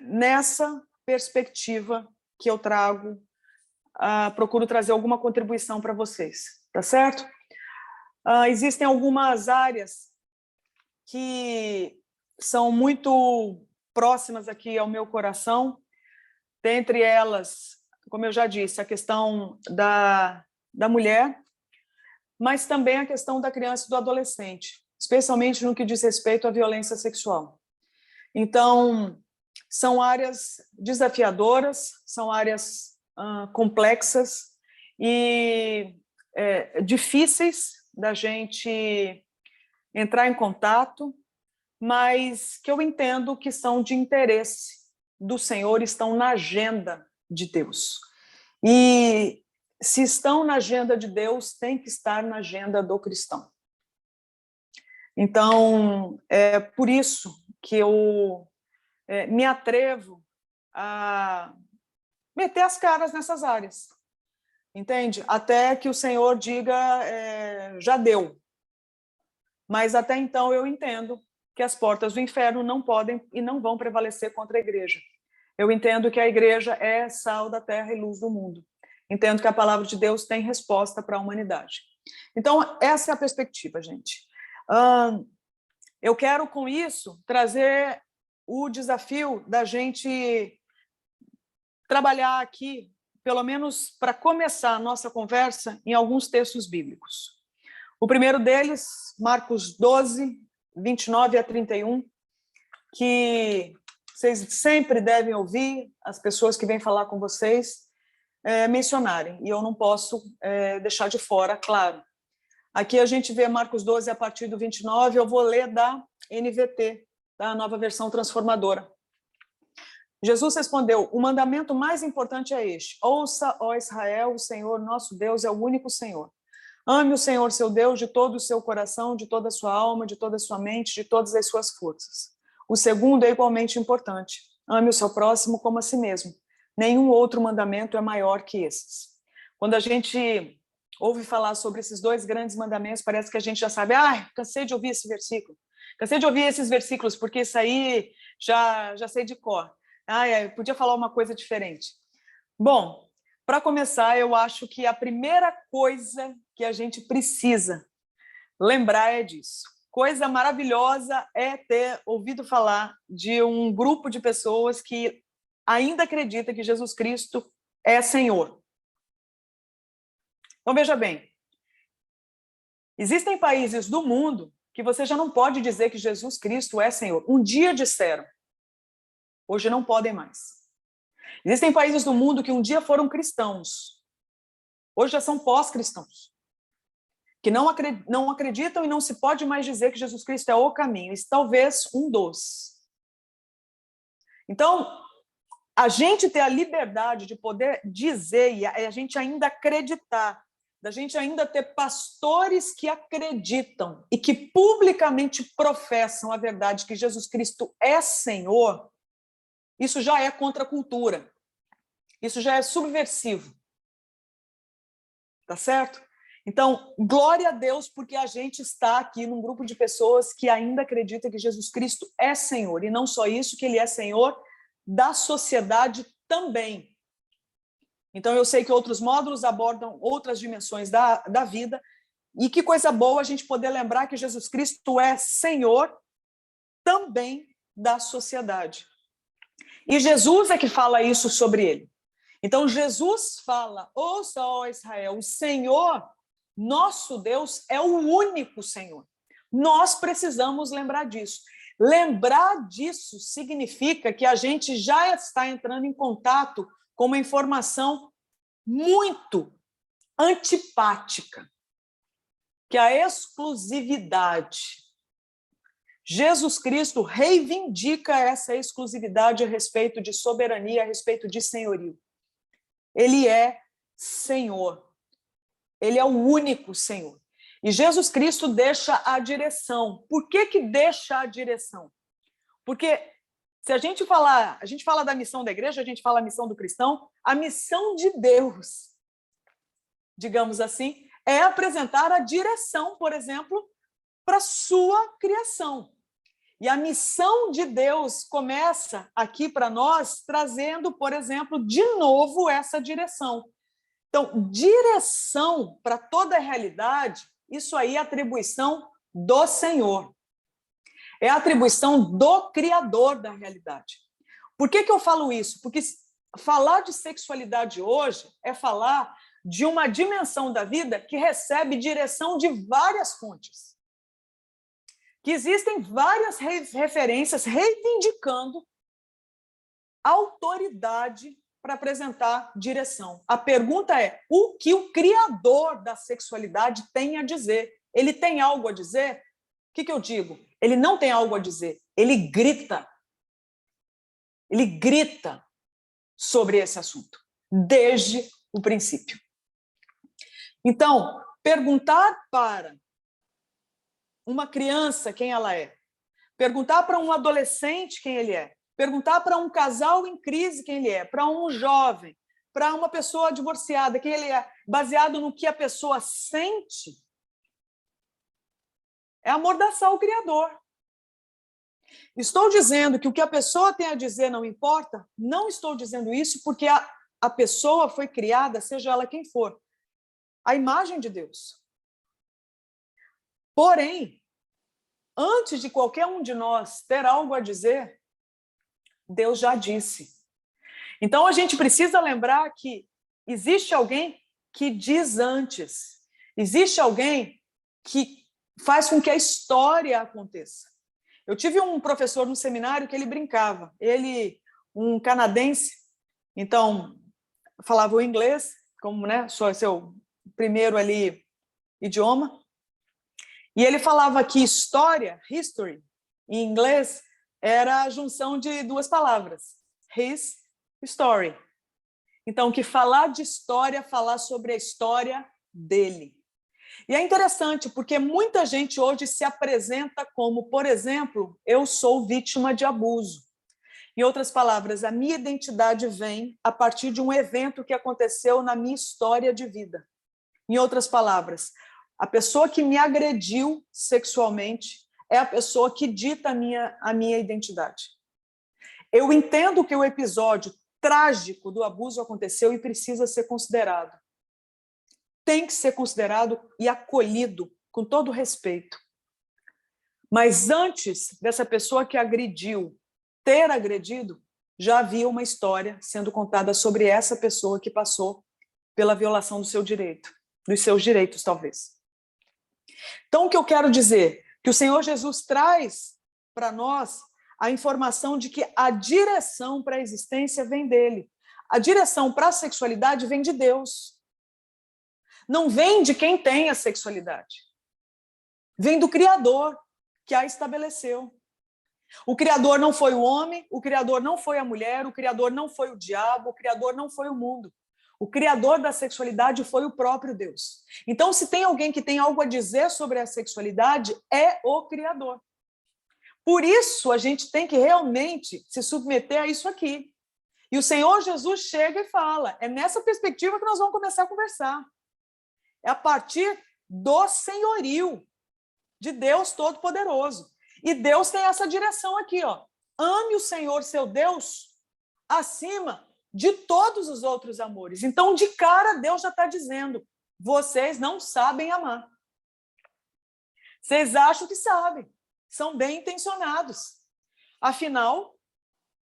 nessa perspectiva que eu trago, procuro trazer alguma contribuição para vocês, tá certo? Existem algumas áreas que são muito próximas aqui ao meu coração, dentre elas, como eu já disse, a questão da mulher, mas também a questão da criança e do adolescente, especialmente no que diz respeito à violência sexual. Então, são áreas desafiadoras, são áreas complexas e difíceis da gente entrar em contato, mas que eu entendo que são de interesse do Senhor, estão na agenda de Deus. E se estão na agenda de Deus, tem que estar na agenda do cristão. Então, é por isso que eu me atrevo a meter as caras nessas áreas, entende? Até que o Senhor diga, já deu. Mas até então eu entendo que as portas do inferno não podem e não vão prevalecer contra a igreja. Eu entendo que a igreja é sal da terra e luz do mundo. Entendo que a palavra de Deus tem resposta para a humanidade. Então, essa é a perspectiva, gente. Eu quero, com isso, trazer o desafio da gente trabalhar aqui, pelo menos para começar a nossa conversa, em alguns textos bíblicos. O primeiro deles, Marcos 12, 29 a 31, que vocês sempre devem ouvir as pessoas que vêm falar com vocês mencionarem, e eu não posso deixar de fora, claro. Aqui a gente vê Marcos 12 a partir do 29, eu vou ler da NVT, da Nova Versão Transformadora. Jesus respondeu: o mandamento mais importante é este: ouça, ó Israel, o Senhor nosso Deus é o único Senhor. Ame o Senhor seu Deus de todo o seu coração, de toda a sua alma, de toda a sua mente, de todas as suas forças. O segundo é igualmente importante: ame o seu próximo como a si mesmo. Nenhum outro mandamento é maior que esses. Quando a gente ouve falar sobre esses dois grandes mandamentos, parece que a gente já sabe, cansei de ouvir esse versículo, cansei de ouvir esses versículos, porque isso aí já sei de cor. Podia falar uma coisa diferente. Bom, para começar, eu acho que a primeira coisa que a gente precisa lembrar é disso. Coisa maravilhosa é ter ouvido falar de um grupo de pessoas que ainda acredita que Jesus Cristo é Senhor. Então, veja bem, existem países do mundo que você já não pode dizer que Jesus Cristo é Senhor. Um dia disseram, hoje não podem mais. Existem países do mundo que um dia foram cristãos, hoje já são pós-cristãos, que não acreditam e não se pode mais dizer que Jesus Cristo é o caminho, e talvez um dos. Então, a gente ter a liberdade de poder dizer e a gente ainda acreditar, da gente ainda ter pastores que acreditam e que publicamente professam a verdade que Jesus Cristo é Senhor, isso já é contra a cultura. Isso já é subversivo. Tá certo? Então, glória a Deus, porque a gente está aqui num grupo de pessoas que ainda acreditam que Jesus Cristo é Senhor. E não só isso, que ele é Senhor da sociedade também. Então, eu sei que outros módulos abordam outras dimensões da vida. E que coisa boa a gente poder lembrar que Jesus Cristo é Senhor também da sociedade. E Jesus é que fala isso sobre ele. Então, Jesus fala, ouça, ó Israel, o Senhor, nosso Deus, é o único Senhor. Nós precisamos lembrar disso. Lembrar disso significa que a gente já está entrando em contato com uma informação muito antipática, que é a exclusividade. Jesus Cristo reivindica essa exclusividade a respeito de soberania, a respeito de senhorio. Ele é Senhor. Ele é o único Senhor. E Jesus Cristo deixa a direção. Por que deixa a direção? Porque se a gente fala da missão da igreja, a gente fala a missão do cristão, a missão de Deus, digamos assim, é apresentar a direção, por exemplo, para a sua criação. E a missão de Deus começa aqui para nós, trazendo, por exemplo, de novo essa direção. Então, direção para toda a realidade, isso aí é atribuição do Senhor. É a atribuição do Criador da realidade. Por que eu falo isso? Porque falar de sexualidade hoje é falar de uma dimensão da vida que recebe direção de várias fontes. Que existem várias referências reivindicando autoridade para apresentar direção. A pergunta é, o que o Criador da sexualidade tem a dizer? Ele tem algo a dizer? O que eu digo? Ele não tem algo a dizer, ele grita. Ele grita sobre esse assunto, desde o princípio. Então, perguntar para uma criança quem ela é, perguntar para um adolescente quem ele é, perguntar para um casal em crise quem ele é, para um jovem, para uma pessoa divorciada quem ele é, baseado no que a pessoa sente, é amordaçar o Criador. Estou dizendo que o que a pessoa tem a dizer não importa? Não estou dizendo isso porque a pessoa foi criada, seja ela quem for, à imagem de Deus. Porém, antes de qualquer um de nós ter algo a dizer, Deus já disse. Então, a gente precisa lembrar que existe alguém que diz antes. Existe alguém que faz com que a história aconteça. Eu tive um professor no seminário que ele brincava. Ele, um canadense, então, falava o inglês, como seu primeiro ali idioma. E ele falava que história, history, em inglês, era a junção de duas palavras. His story. Então, que falar de história, falar sobre a história dele. E é interessante, porque muita gente hoje se apresenta como, por exemplo, eu sou vítima de abuso. Em outras palavras, a minha identidade vem a partir de um evento que aconteceu na minha história de vida. Em outras palavras, a pessoa que me agrediu sexualmente é a pessoa que dita a minha identidade. Eu entendo que o episódio trágico do abuso aconteceu e precisa ser considerado. Tem que ser considerado e acolhido com todo respeito. Mas antes dessa pessoa que agrediu ter agredido, já havia uma história sendo contada sobre essa pessoa que passou pela violação do seu direito, dos seus direitos, talvez. Então, o que eu quero dizer? Que o Senhor Jesus traz para nós a informação de que a direção para a existência vem dele. A direção para a sexualidade vem de Deus. Não vem de quem tem a sexualidade. Vem do Criador, que a estabeleceu. O Criador não foi o homem, o Criador não foi a mulher, o Criador não foi o diabo, o Criador não foi o mundo. O Criador da sexualidade foi o próprio Deus. Então, se tem alguém que tem algo a dizer sobre a sexualidade, é o Criador. Por isso, a gente tem que realmente se submeter a isso aqui. E o Senhor Jesus chega e fala, é nessa perspectiva que nós vamos começar a conversar. É a partir do senhorio de Deus Todo-Poderoso. E Deus tem essa direção aqui, ó. Ame o Senhor, seu Deus, acima de todos os outros amores. Então, de cara, Deus já está dizendo, vocês não sabem amar. Vocês acham que sabem, são bem intencionados. Afinal,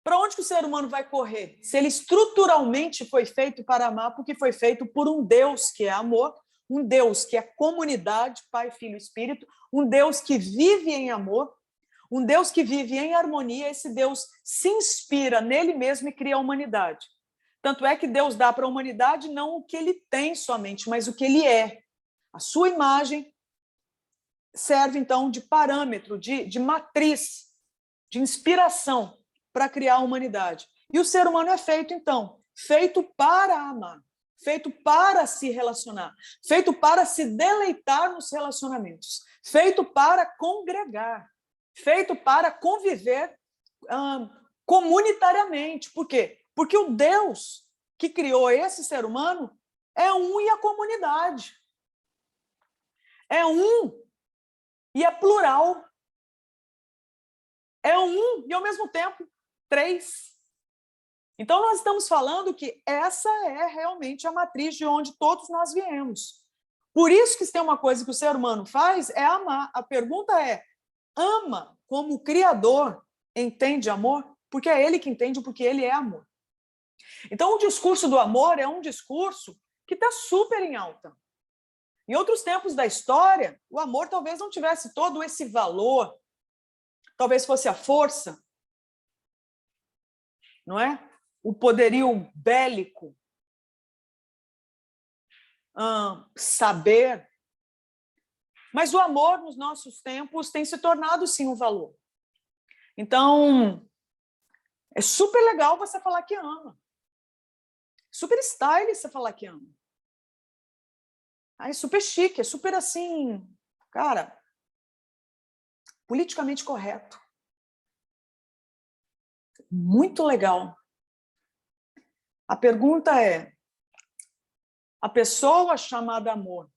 para onde que o ser humano vai correr? Se ele estruturalmente foi feito para amar, porque foi feito por um Deus que é amor, um Deus que é comunidade, Pai, Filho e Espírito, um Deus que vive em amor, um Deus que vive em harmonia, esse Deus se inspira nele mesmo e cria a humanidade. Tanto é que Deus dá para a humanidade não o que ele tem somente, mas o que ele é. A sua imagem serve, então, de parâmetro, de matriz, de inspiração para criar a humanidade. E o ser humano é feito, então, feito para amar, feito para se relacionar, feito para se deleitar nos relacionamentos, feito para congregar, feito para conviver comunitariamente. Por quê? Porque o Deus que criou esse ser humano é um e a comunidade. É um e é plural. É um e, ao mesmo tempo, três. Então, nós estamos falando que essa é realmente a matriz de onde todos nós viemos. Por isso que se tem uma coisa que o ser humano faz, é amar. A pergunta é, ama como o Criador entende amor? Porque é ele que entende, porque ele é amor. Então, o discurso do amor é um discurso que está super em alta. Em outros tempos da história, o amor talvez não tivesse todo esse valor, talvez fosse a força, não é? O poderio bélico, saber. Mas o amor, nos nossos tempos, tem se tornado, sim, um valor. Então, é super legal você falar que ama. Super style você falar que ama. É super chique, é super assim, cara, politicamente correto. Muito legal. A pergunta é, a pessoa chamada amor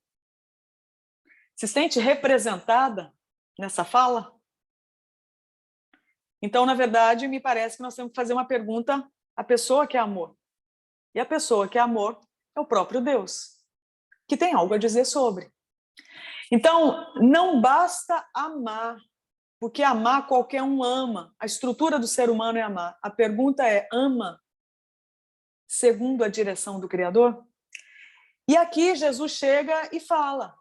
se sente representada nessa fala? Então, na verdade, me parece que nós temos que fazer uma pergunta à pessoa que é amor. E a pessoa que é amor é o próprio Deus, que tem algo a dizer sobre. Então, não basta amar, porque amar qualquer um ama. A estrutura do ser humano é amar. A pergunta é, ama segundo a direção do Criador? E aqui Jesus chega e fala,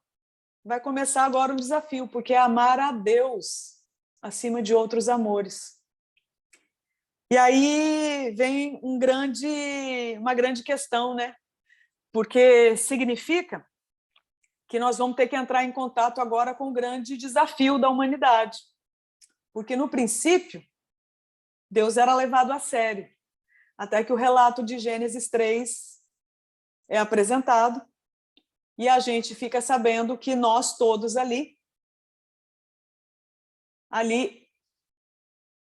vai começar agora um desafio, porque é amar a Deus acima de outros amores. E aí vem uma grande questão, né? Porque significa que nós vamos ter que entrar em contato agora com o grande desafio da humanidade. Porque, no princípio, Deus era levado a sério, até que o relato de Gênesis 3 é apresentado e a gente fica sabendo que nós todos ali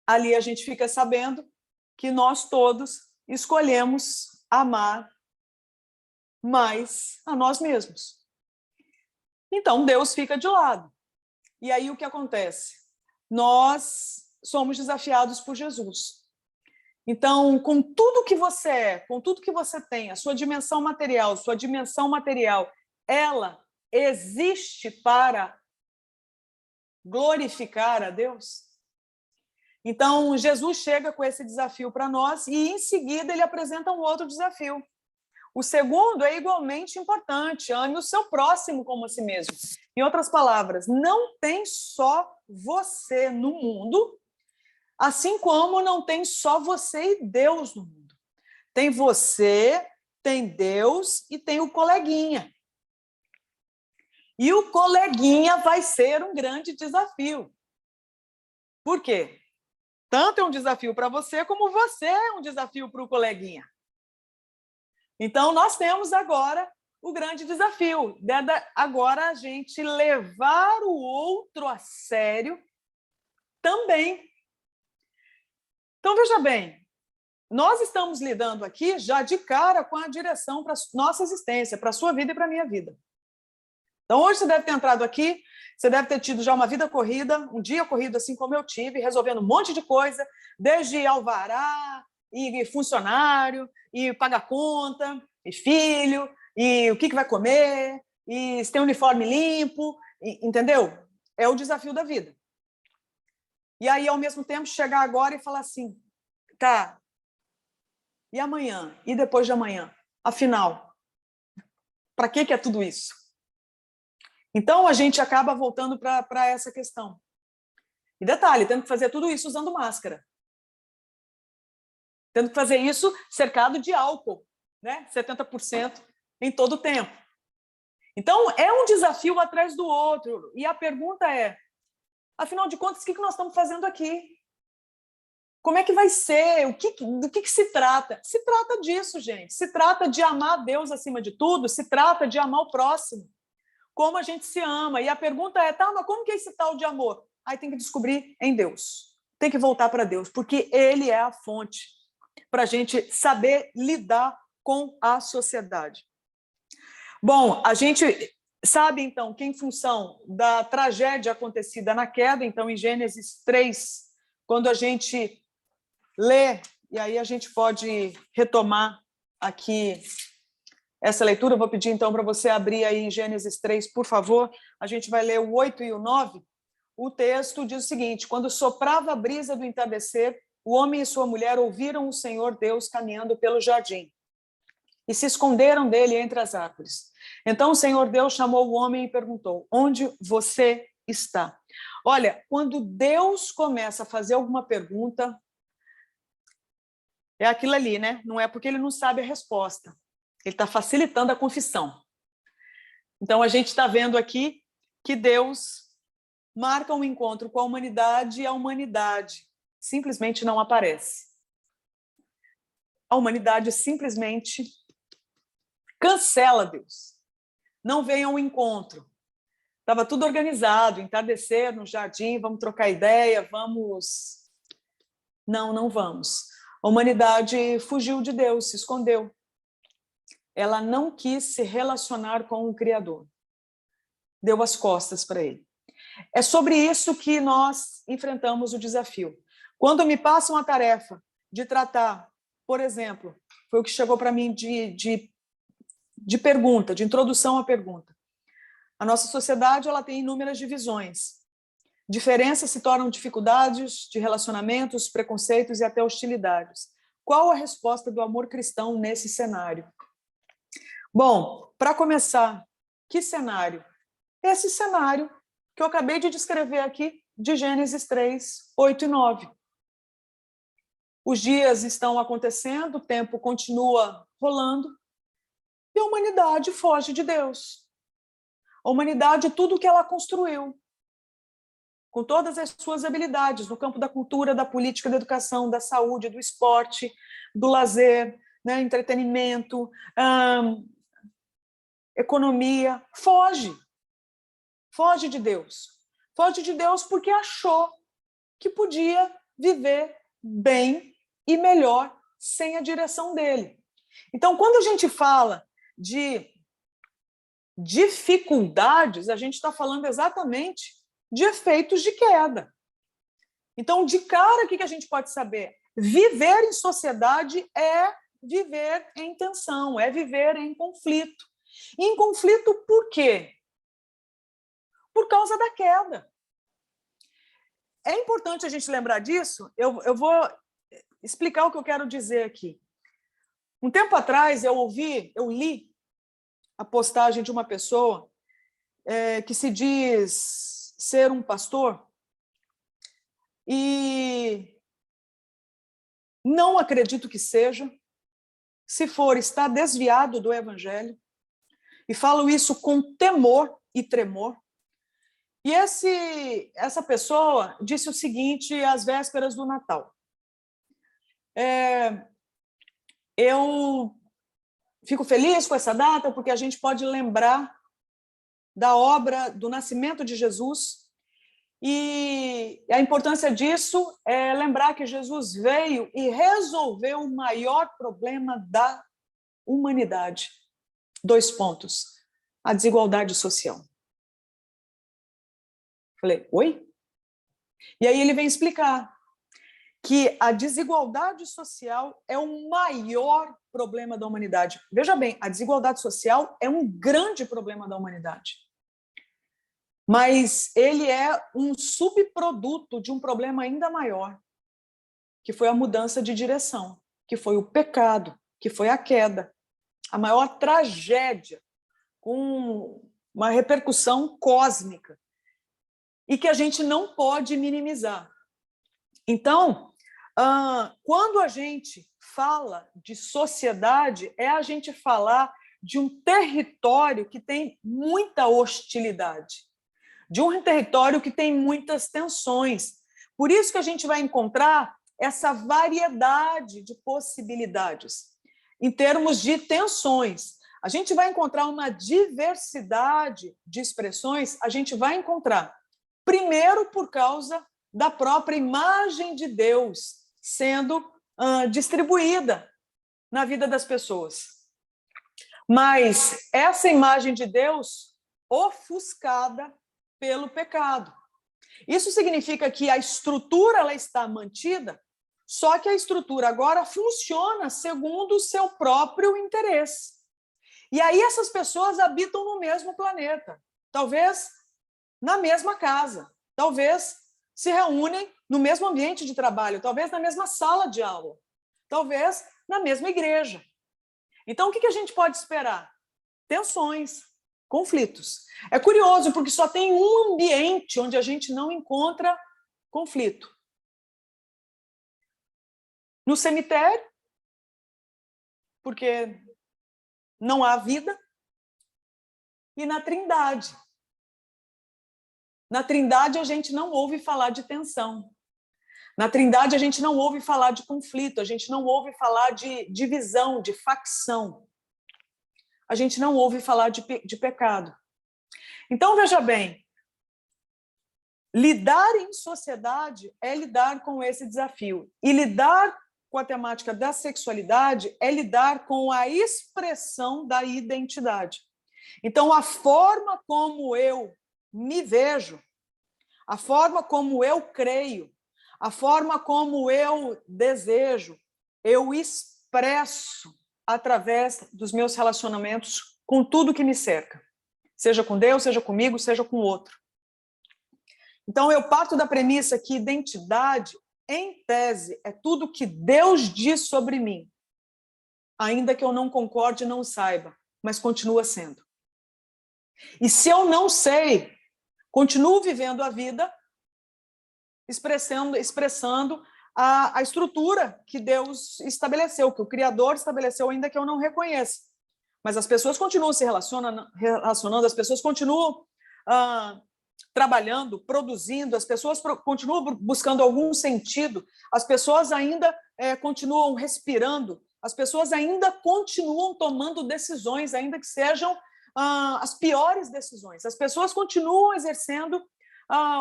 a gente fica sabendo que nós todos escolhemos amar mais a nós mesmos. Então, Deus fica de lado. E aí o que acontece? Nós somos desafiados por Jesus. Então, com tudo que você é, com tudo que você tem, a sua dimensão material, ela existe para glorificar a Deus? Então, Jesus chega com esse desafio para nós e, em seguida, ele apresenta um outro desafio. O segundo é igualmente importante: ame o seu próximo como a si mesmo. Em outras palavras, não tem só você no mundo, assim como não tem só você e Deus no mundo. Tem você, tem Deus e tem o coleguinha. E o coleguinha vai ser um grande desafio. Por quê? Tanto é um desafio para você, como você é um desafio para o coleguinha. Então, nós temos agora o grande desafio, agora a gente levar o outro a sério também. Então, veja bem, nós estamos lidando aqui já de cara com a direção para a nossa existência, para a sua vida e para a minha vida. Então, hoje você deve ter entrado aqui, você deve ter tido já uma vida corrida, um dia corrido assim como eu tive, resolvendo um monte de coisa, desde alvará, e funcionário, e pagar conta, e filho, e o que vai comer, e se tem uniforme limpo, entendeu? É o desafio da vida. E aí, ao mesmo tempo, chegar agora e falar assim, tá, e amanhã? E depois de amanhã? Afinal, para que é tudo isso? Então, a gente acaba voltando para essa questão. E detalhe, tendo que fazer tudo isso usando máscara. Tendo que fazer isso cercado de álcool, né? 70% em todo o tempo. Então, é um desafio atrás do outro. E a pergunta é, afinal de contas, o que nós estamos fazendo aqui? Como é que vai ser? Do que se trata? Se trata disso, gente. Se trata de amar Deus acima de tudo, se trata de amar o próximo. Como a gente se ama. E a pergunta é, tá, mas como que é esse tal de amor? Aí tem que descobrir em Deus. Tem que voltar para Deus, porque Ele é a fonte para a gente saber lidar com a sociedade. Bom, a gente sabe, então, que em função da tragédia acontecida na queda, então, em Gênesis 3, quando a gente lê, e aí a gente pode retomar aqui essa leitura, eu vou pedir, então, para você abrir aí em Gênesis 3, por favor, a gente vai ler o 8 e o 9, o texto diz o seguinte, quando soprava a brisa do entardecer, o homem e sua mulher ouviram o Senhor Deus caminhando pelo jardim e se esconderam dele entre as árvores. Então o Senhor Deus chamou o homem e perguntou, onde você está? Olha, quando Deus começa a fazer alguma pergunta, é aquilo ali, né? Não é porque ele não sabe a resposta. Ele está facilitando a confissão. Então a gente está vendo aqui que Deus marca um encontro com a humanidade e a humanidade simplesmente não aparece. A humanidade simplesmente cancela Deus. Não vem ao encontro. Estava tudo organizado, entardecer no jardim, vamos trocar ideia, vamos... Não vamos. A humanidade fugiu de Deus, se escondeu. Ela não quis se relacionar com o Criador. Deu as costas para ele. É sobre isso que nós enfrentamos o desafio. Quando me passam a tarefa de tratar, por exemplo, foi o que chegou para mim de pergunta, de introdução à pergunta. A nossa sociedade ela tem inúmeras divisões. Diferenças se tornam dificuldades de relacionamentos, preconceitos e até hostilidades. Qual a resposta do amor cristão nesse cenário? Bom, para começar, que cenário? Esse cenário que eu acabei de descrever aqui, de Gênesis 3, 8 e 9. Os dias estão acontecendo, o tempo continua rolando, e a humanidade foge de Deus. A humanidade, tudo que ela construiu, com todas as suas habilidades, no campo da cultura, da política, da educação, da saúde, do esporte, do lazer, né, entretenimento, economia, foge de Deus. Foge de Deus porque achou que podia viver bem e melhor sem a direção dele. Então, quando a gente fala de dificuldades, a gente está falando exatamente de efeitos de queda. Então, de cara, o que a gente pode saber? Viver em sociedade é viver em tensão, é viver em conflito. E em conflito por quê? Por causa da queda. é importante a gente lembrar disso. Eu vou explicar o que eu quero dizer aqui. Um tempo atrás, eu li a postagem de uma pessoa que se diz ser um pastor e não acredito que seja. Se for, está desviado do Evangelho. E falo isso com temor e tremor. E essa pessoa disse o seguinte às vésperas do Natal. Eu fico feliz com essa data porque a gente pode lembrar da obra do nascimento de Jesus, e a importância disso é lembrar que Jesus veio e resolveu o maior problema da humanidade. 2 pontos. A desigualdade social. Falei, oi? E aí ele vem explicar que a desigualdade social é o maior problema da humanidade. Veja bem, a desigualdade social é um grande problema da humanidade. Mas ele é um subproduto de um problema ainda maior, que foi a mudança de direção, que foi o pecado, que foi a queda, a maior tragédia, com uma repercussão cósmica, e que a gente não pode minimizar. Então, quando a gente fala de sociedade, é a gente falar de um território que tem muita hostilidade, de um território que tem muitas tensões. Por isso que a gente vai encontrar essa variedade de possibilidades. Em termos de tensões, a gente vai encontrar uma diversidade de expressões, a gente vai encontrar, primeiro, por causa da própria imagem de Deus sendo distribuída na vida das pessoas. Mas essa imagem de Deus ofuscada pelo pecado. Isso significa que a estrutura ela está mantida, só que a estrutura agora funciona segundo o seu próprio interesse. E aí essas pessoas habitam no mesmo planeta, talvez na mesma casa, talvez se reúnem no mesmo ambiente de trabalho, talvez na mesma sala de aula, talvez na mesma igreja. Então, o que a gente pode esperar? Tensões, conflitos. É curioso, porque só tem um ambiente onde a gente não encontra conflito. No cemitério, porque não há vida, e na Trindade. Na Trindade, a gente não ouve falar de tensão. Na Trindade, a gente não ouve falar de conflito, a gente não ouve falar de divisão, de facção. A gente não ouve falar de pecado. Então, veja bem, lidar em sociedade é lidar com esse desafio. E lidar com a temática da sexualidade é lidar com a expressão da identidade. Então, a forma como eu me vejo, a forma como eu creio, a forma como eu desejo, eu expresso através dos meus relacionamentos com tudo que me cerca. Seja com Deus, seja comigo, seja com o outro. Então, eu parto da premissa que identidade, em tese, é tudo que Deus diz sobre mim, ainda que eu não concorde e não saiba, mas continua sendo. E se eu não sei, continuo vivendo a vida expressando a estrutura que Deus estabeleceu, que o Criador estabeleceu, ainda que eu não reconheça. Mas as pessoas continuam se relacionando, as pessoas continuam trabalhando, produzindo, as pessoas continuam buscando algum sentido, as pessoas ainda continuam respirando, as pessoas ainda continuam tomando decisões, ainda que sejam as piores decisões. As pessoas continuam exercendo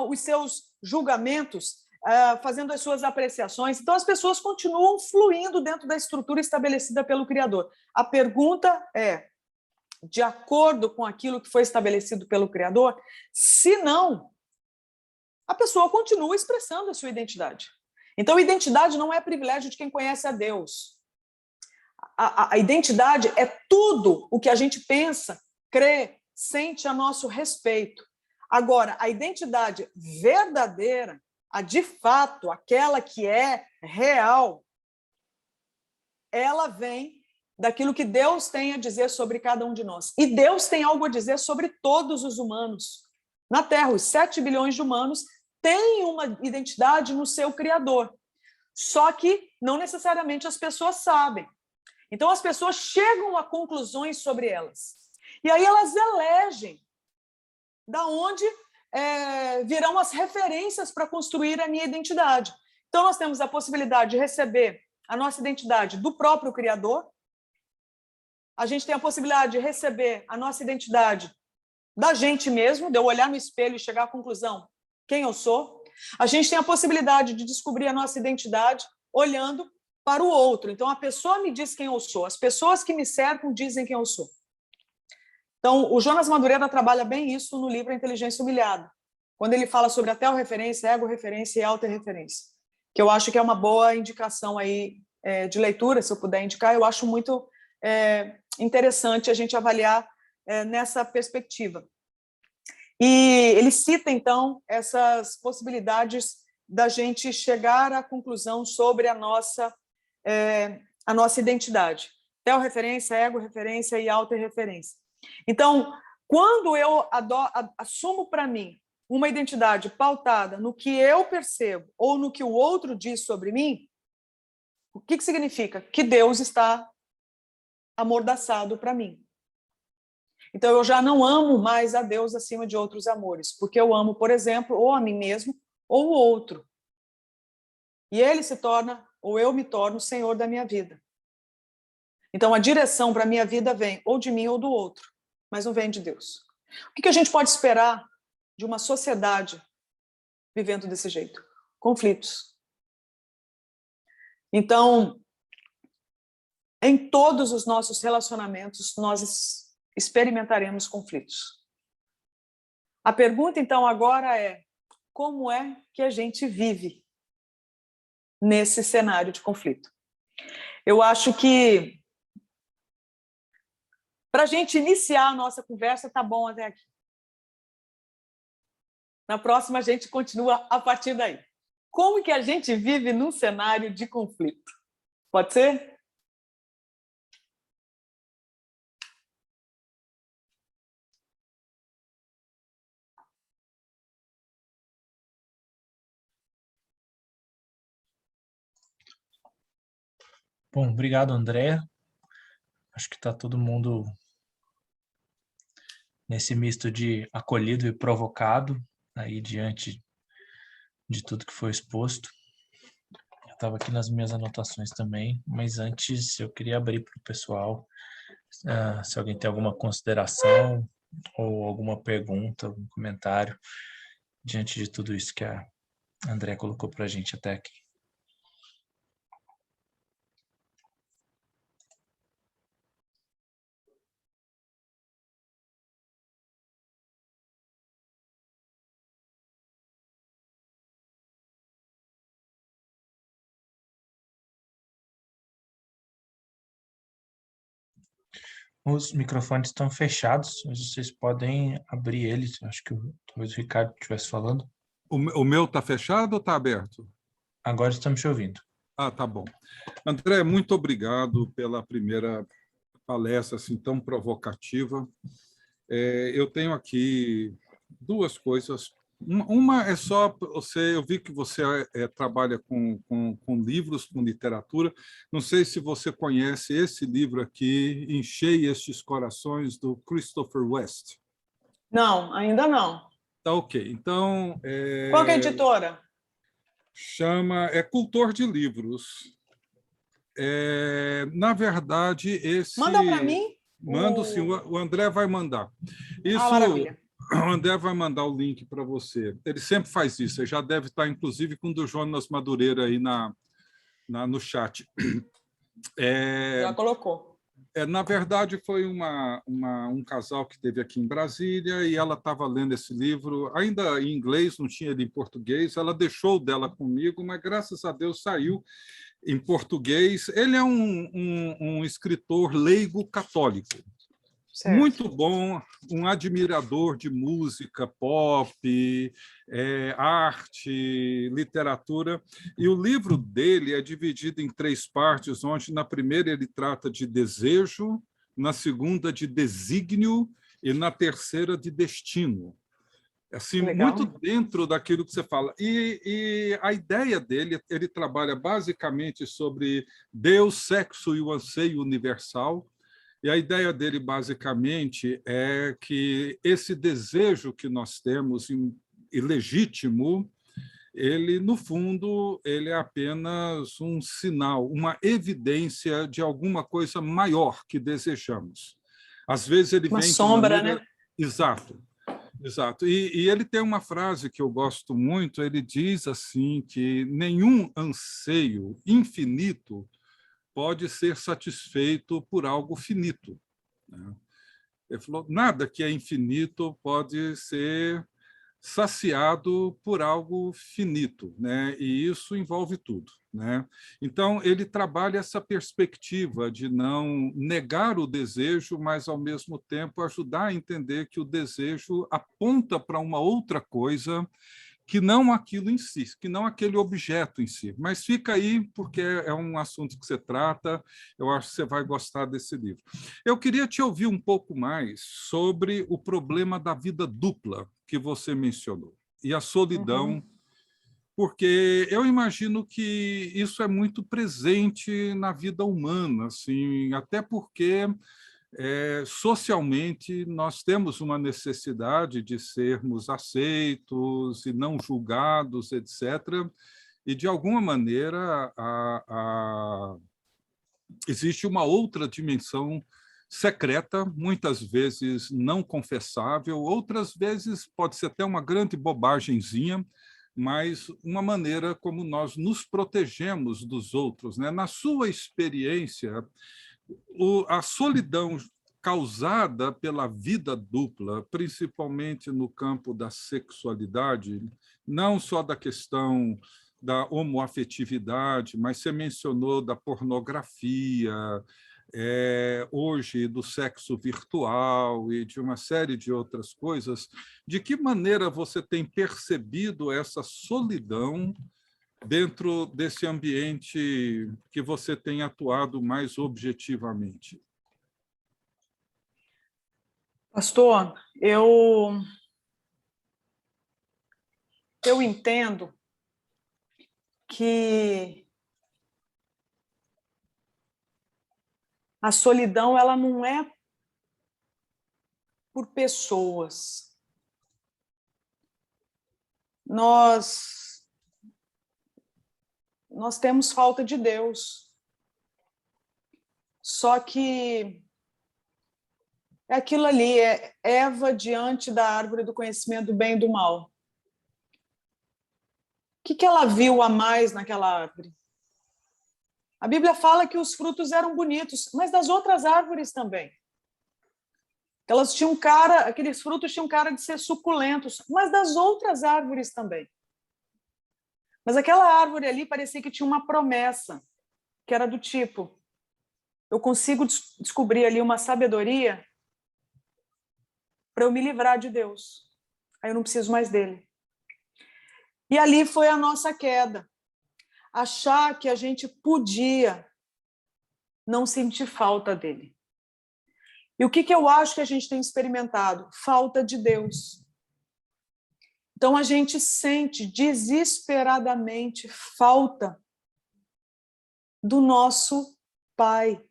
os seus julgamentos, fazendo as suas apreciações. Então, as pessoas continuam fluindo dentro da estrutura estabelecida pelo Criador. A pergunta é, de acordo com aquilo que foi estabelecido pelo Criador? Se não, a pessoa continua expressando a sua identidade. Então, identidade não é privilégio de quem conhece a Deus. A identidade é tudo o que a gente pensa, crê, sente a nosso respeito. Agora, a identidade verdadeira, de fato, aquela que é real, ela vem daquilo que Deus tem a dizer sobre cada um de nós. E Deus tem algo a dizer sobre todos os humanos. Na Terra, os 7 bilhões de humanos têm uma identidade no seu Criador. Só que não necessariamente as pessoas sabem. Então, as pessoas chegam a conclusões sobre elas. E aí elas elegem da onde virão as referências para construir a minha identidade. Então, nós temos a possibilidade de receber a nossa identidade do próprio Criador. A gente tem a possibilidade de receber a nossa identidade da gente mesmo, de eu olhar no espelho e chegar à conclusão quem eu sou. A gente tem a possibilidade de descobrir a nossa identidade olhando para o outro. Então, a pessoa me diz quem eu sou, as pessoas que me cercam dizem quem eu sou. Então, o Jonas Madureira trabalha bem isso no livro A Inteligência Humilhada, quando ele fala sobre a telorreferência, ego-referência e autorreferência, que eu acho que é uma boa indicação aí de leitura, se eu puder indicar. Eu acho muito interessante a gente avaliar nessa perspectiva. E ele cita, então, essas possibilidades da gente chegar à conclusão sobre a nossa identidade. Telorreferência, ego-referência e autorreferência. Então, quando eu assumo para mim uma identidade pautada no que eu percebo ou no que o outro diz sobre mim, o que significa? Que Deus está amordaçado para mim. Então, eu já não amo mais a Deus acima de outros amores, porque eu amo, por exemplo, ou a mim mesmo ou o outro. E ele se torna, ou eu me torno, o Senhor da minha vida. Então, a direção para a minha vida vem ou de mim ou do outro, mas não vem de Deus. O que a gente pode esperar de uma sociedade vivendo desse jeito? Conflitos. Então, em todos os nossos relacionamentos, nós experimentaremos conflitos. A pergunta, então, agora é: como é que a gente vive nesse cenário de conflito? Eu acho que, para a gente iniciar a nossa conversa, tá bom até aqui. Na próxima, a gente continua a partir daí. Como que a gente vive num cenário de conflito? Pode ser? Bom, obrigado, André. Acho que está todo mundo nesse misto de acolhido e provocado, aí diante de tudo que foi exposto. Eu estava aqui nas minhas anotações também, mas antes eu queria abrir para o pessoal, se alguém tem alguma consideração ou alguma pergunta, algum comentário, diante de tudo isso que a André colocou para a gente até aqui. Os microfones estão fechados, mas vocês podem abrir eles. Acho que talvez o Ricardo estivesse falando. O meu está fechado ou está aberto? Agora estamos te ouvindo. Ah, tá bom. André, muito obrigado pela primeira palestra assim, tão provocativa. Eu tenho aqui duas coisas. Uma é só você, eu vi que você trabalha com livros, com literatura. Não sei se você conhece esse livro aqui, Enchei Estes Corações, do Christopher West. Não, ainda não. Tá ok. Então, qual que é a editora? É Cultor de Livros. Na verdade, esse... Manda para mim. Mando sim, o André vai mandar. Isso, maravilha. O André vai mandar o link para você. Ele sempre faz isso, ele já deve estar, inclusive, com o do Jonas Madureira aí no chat. Já colocou. Na verdade, foi um casal que esteve aqui em Brasília e ela estava lendo esse livro, ainda em inglês, não tinha ele em português, ela deixou dela comigo, mas, graças a Deus, saiu em português. Ele é um escritor leigo católico. Certo. Muito bom, um admirador de música, pop, arte, literatura. E o livro dele é dividido em 3 partes, onde na primeira ele trata de desejo, na segunda de desígnio e na terceira de destino. Assim, Legal. muito dentro daquilo que você fala. E a ideia dele, ele trabalha basicamente sobre Deus, sexo e o anseio universal. E a ideia dele, basicamente, é que esse desejo que nós temos, ilegítimo, ele, no fundo, ele é apenas um sinal, uma evidência de alguma coisa maior que desejamos. Às vezes ele Uma vem sombra, de maneira... né? Exato, exato. E ele tem uma frase que eu gosto muito, ele diz assim que nenhum anseio infinito pode ser satisfeito por algo finito. Ele falou, nada que é infinito pode ser saciado por algo finito, né? E isso envolve tudo, né? Então, ele trabalha essa perspectiva de não negar o desejo, mas, ao mesmo tempo, ajudar a entender que o desejo aponta para uma outra coisa que não aquilo em si, que não aquele objeto em si. Mas fica aí, porque é um assunto que você trata, eu acho que você vai gostar desse livro. Eu queria te ouvir um pouco mais sobre o problema da vida dupla que você mencionou, e a solidão, porque eu imagino que isso é muito presente na vida humana, assim, até porque socialmente, nós temos uma necessidade de sermos aceitos e não julgados, etc. E, de alguma maneira, existe uma outra dimensão secreta, muitas vezes não confessável, outras vezes pode ser até uma grande bobagemzinha, mas uma maneira como nós nos protegemos dos outros, né? Na sua experiência, a solidão causada pela vida dupla, principalmente no campo da sexualidade, não só da questão da homoafetividade, mas você mencionou da pornografia, hoje do sexo virtual e de uma série de outras coisas. De que maneira você tem percebido essa solidão dentro desse ambiente que você tem atuado mais objetivamente? Pastor, eu entendo que a solidão ela não é por pessoas. Nós temos falta de Deus. Só que é aquilo ali, é Eva diante da árvore do conhecimento do bem e do mal. O que ela viu a mais naquela árvore? A Bíblia fala que os frutos eram bonitos, mas das outras árvores também. Elas tinham cara, aqueles frutos tinham cara de ser suculentos, mas das outras árvores também. Mas aquela árvore ali parecia que tinha uma promessa, que era do tipo, eu consigo descobrir ali uma sabedoria para eu me livrar de Deus. Aí eu não preciso mais dele. E ali foi a nossa queda. Achar que a gente podia não sentir falta dele. E o que eu acho que a gente tem experimentado? Falta de Deus. Então a gente sente desesperadamente falta do nosso Pai,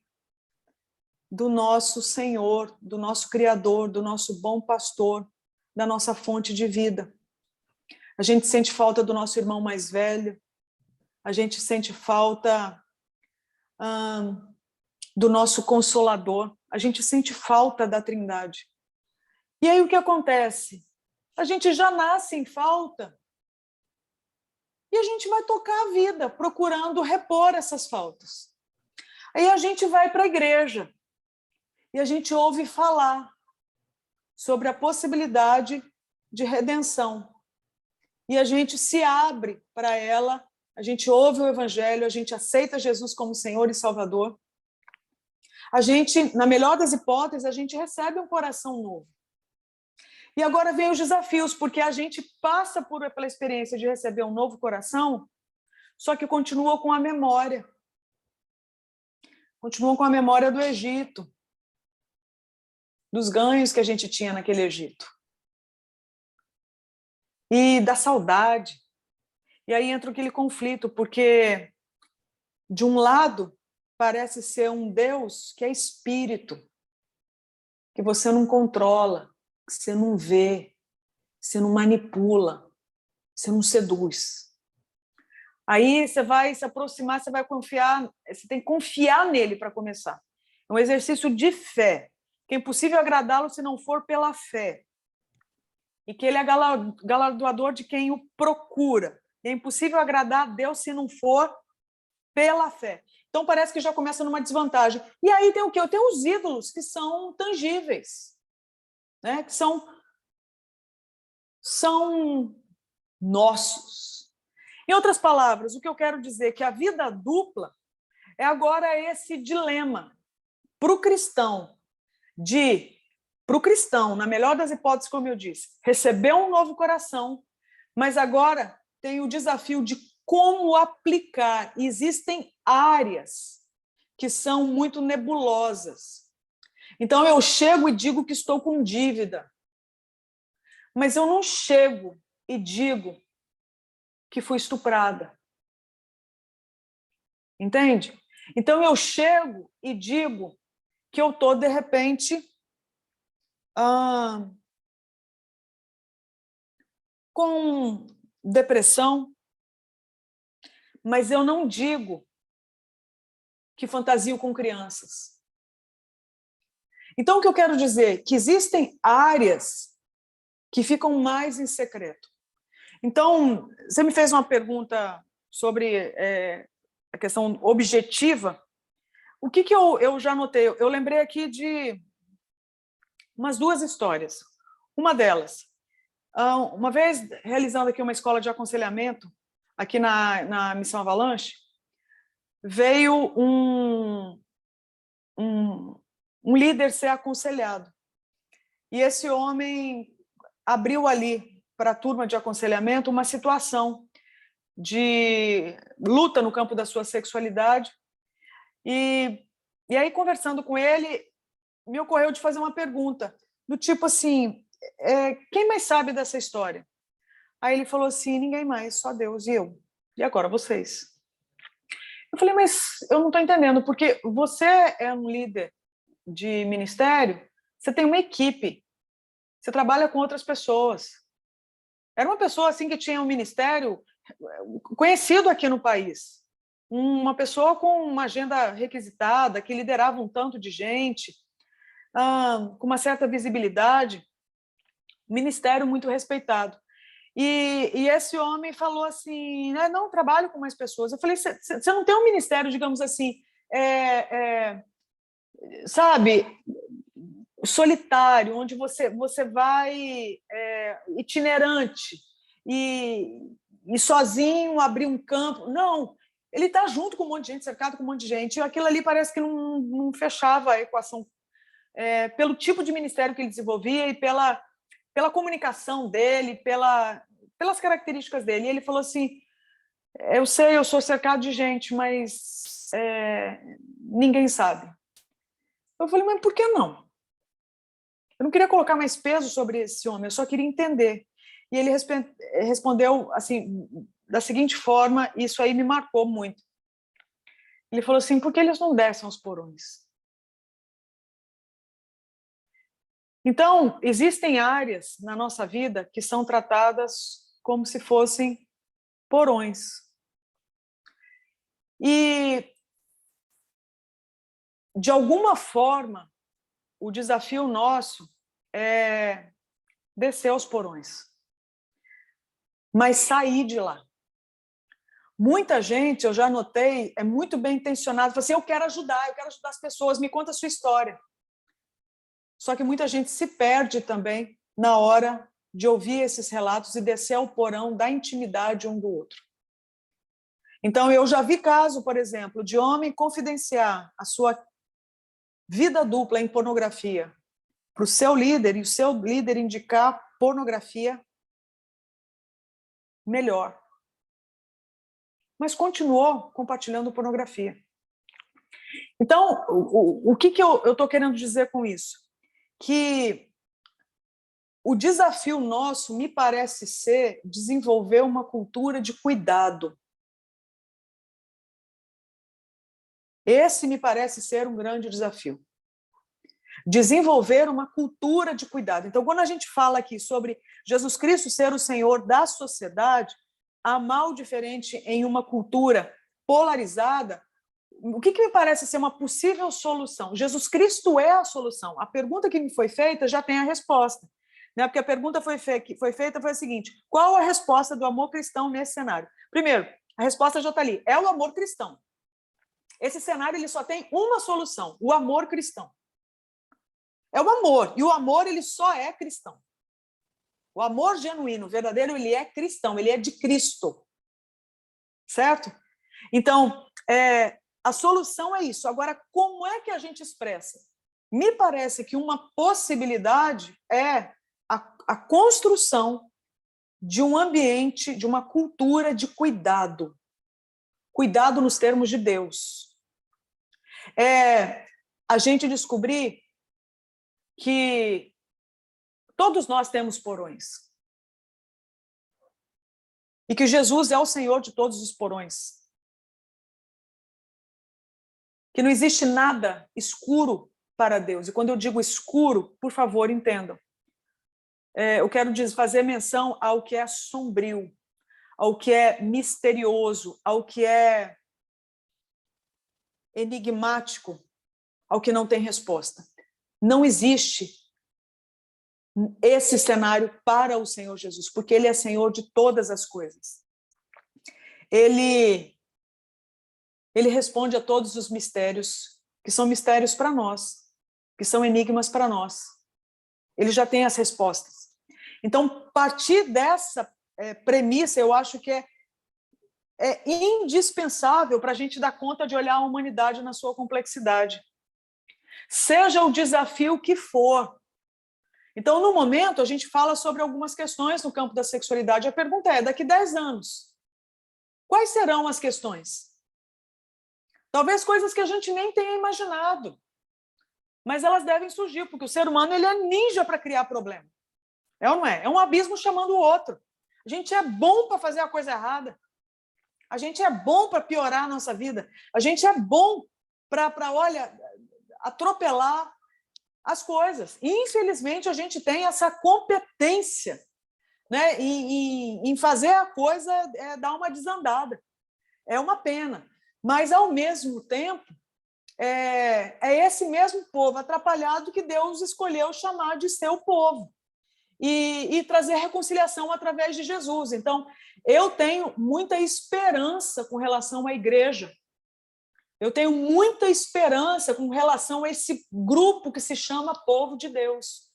do nosso Senhor, do nosso Criador, do nosso bom pastor, da nossa fonte de vida. A gente sente falta do nosso irmão mais velho, a gente sente falta do nosso Consolador, a gente sente falta da Trindade. E aí o que acontece? A gente já nasce em falta e a gente vai tocar a vida procurando repor essas faltas. Aí a gente vai para a igreja e a gente ouve falar sobre a possibilidade de redenção. E a gente se abre para ela, a gente ouve o Evangelho, a gente aceita Jesus como Senhor e Salvador. A gente, na melhor das hipóteses, a gente recebe um coração novo. E agora vem os desafios, porque a gente passa pela experiência de receber um novo coração, só que continua com a memória. Continua com a memória do Egito, dos ganhos que a gente tinha naquele Egito. E da saudade. E aí entra aquele conflito, porque, de um lado, parece ser um Deus que é espírito, que você não controla, que você não vê, que você não manipula, que você não seduz. Aí você vai se aproximar, você vai confiar, você tem que confiar nele para começar. É um exercício de fé, que é impossível agradá-lo se não for pela fé. E que ele é galardoador de quem o procura. É impossível agradar a Deus se não for pela fé. Então parece que já começa numa desvantagem. E aí tem o quê? Tem os ídolos que são tangíveis, né? Que são nossos. Em outras palavras, o que eu quero dizer é que a vida dupla é agora esse dilema para o cristão, na melhor das hipóteses, como eu disse, receber um novo coração, mas agora tem o desafio de como aplicar. Existem áreas que são muito nebulosas. Então, eu chego e digo que estou com dívida, mas eu não chego e digo que fui estuprada. Entende? Então, eu chego e digo que eu estou, de repente, com depressão, mas eu não digo que fantasio com crianças. Então, o que eu quero dizer? Que existem áreas que ficam mais em secreto. Então, você me fez uma pergunta sobre a questão objetiva. O que eu já notei? Eu lembrei aqui de umas 2 histórias. Uma delas, uma vez realizando aqui uma escola de aconselhamento, aqui na Missão Avalanche, veio um líder ser aconselhado. E esse homem abriu ali para a turma de aconselhamento uma situação de luta no campo da sua sexualidade. E aí, conversando com ele, me ocorreu de fazer uma pergunta, do tipo assim, quem mais sabe dessa história? Aí ele falou assim, ninguém mais, só Deus e eu. E agora vocês? Eu falei, mas eu não estou entendendo, porque você é um líder de ministério, você tem uma equipe, você trabalha com outras pessoas. Era uma pessoa assim que tinha um ministério conhecido aqui no país, uma pessoa com uma agenda requisitada, que liderava um tanto de gente, com uma certa visibilidade, ministério muito respeitado. E esse homem falou assim, não, trabalho com mais pessoas. Eu falei, você não tem um ministério, digamos assim, sabe, solitário, onde você vai itinerante e sozinho abrir um campo. Não, ele está junto com um monte de gente, cercado com um monte de gente, e aquilo ali parece que não fechava a equação, pelo tipo de ministério que ele desenvolvia e pela comunicação dele, pelas características dele. E ele falou assim, eu sei, eu sou cercado de gente, mas ninguém sabe. Eu falei, mas por que não? Eu não queria colocar mais peso sobre esse homem, eu só queria entender. E ele respondeu assim, da seguinte forma, e isso aí me marcou muito. Ele falou assim, por que eles não descem aos porões? Então, existem áreas na nossa vida que são tratadas como se fossem porões. E, de alguma forma, o desafio nosso é descer aos porões, mas sair de lá. Muita gente, eu já notei, é muito bem intencionada, fala assim, eu quero ajudar as pessoas, me conta a sua história. Só que muita gente se perde também na hora de ouvir esses relatos e descer ao porão da intimidade um do outro. Então, eu já vi caso, por exemplo, de homem confidenciar a sua vida dupla em pornografia, para o seu líder e o seu líder indicar pornografia, melhor. Mas continuou compartilhando pornografia. Então, o que eu estou querendo dizer com isso? Que o desafio nosso, me parece ser, desenvolver uma cultura de cuidado. Esse me parece ser um grande desafio. Desenvolver uma cultura de cuidado. Então, quando a gente fala aqui sobre Jesus Cristo ser o Senhor da sociedade, há mal diferente em uma cultura polarizada. O que me parece ser uma possível solução? Jesus Cristo é a solução. A pergunta que me foi feita já tem a resposta. Né? Porque a pergunta foi feita foi a seguinte: qual a resposta do amor cristão nesse cenário? Primeiro, a resposta já está ali. É o amor cristão. Esse cenário ele só tem uma solução: o amor cristão. É o amor. E o amor ele só é cristão. O amor genuíno, verdadeiro, ele é cristão. Ele é de Cristo. Certo? Então, a solução é isso. Agora, como é que a gente expressa? Me parece que uma possibilidade é a construção de um ambiente, de uma cultura de cuidado. Cuidado nos termos de Deus. A gente descobrir que todos nós temos porões. E que Jesus é o Senhor de todos os porões. Que não existe nada escuro para Deus. E quando eu digo escuro, por favor, entendam. Eu quero fazer menção ao que é sombrio, ao que é misterioso, ao que é enigmático, ao que não tem resposta. Não existe esse cenário para o Senhor Jesus, porque Ele é Senhor de todas as coisas. Ele responde a todos os mistérios, que são mistérios para nós, que são enigmas para nós. Ele já tem as respostas. Então, partir dessa premissa, eu acho que é indispensável para a gente dar conta de olhar a humanidade na sua complexidade. Seja o desafio que for. Então, no momento, a gente fala sobre algumas questões no campo da sexualidade. A pergunta é, daqui 10 anos, quais serão as questões? Talvez coisas que a gente nem tenha imaginado, mas elas devem surgir, porque o ser humano ele é ninja para criar problema. É ou não é? É um abismo chamando o outro. A gente é bom para fazer a coisa errada. A gente é bom para piorar a nossa vida. A gente é bom para, olha, atropelar as coisas. E, infelizmente, a gente tem essa competência, né, em fazer a coisa dar uma desandada. É uma pena. Mas, ao mesmo tempo, é esse mesmo povo atrapalhado que Deus escolheu chamar de seu povo e trazer reconciliação através de Jesus. Então, eu tenho muita esperança com relação à igreja. Eu tenho muita esperança com relação a esse grupo que se chama povo de Deus.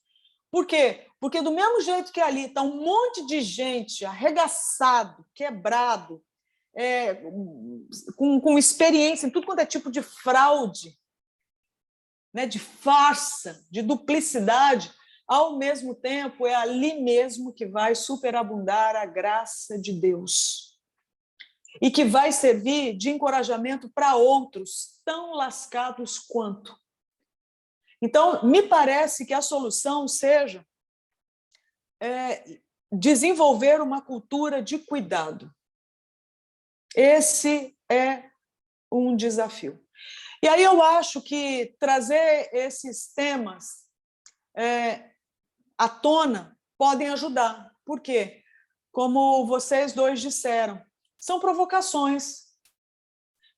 Por quê? Porque do mesmo jeito que ali está um monte de gente arregaçado, quebrado, com experiência em tudo quanto é tipo de fraude, né, de farsa, de duplicidade, ao mesmo tempo é ali mesmo que vai superabundar a graça de Deus e que vai servir de encorajamento para outros tão lascados quanto. Então, me parece que a solução seja desenvolver uma cultura de cuidado. Esse é um desafio. E aí eu acho que trazer esses temas à tona podem ajudar. Por quê? Como vocês dois disseram, são provocações.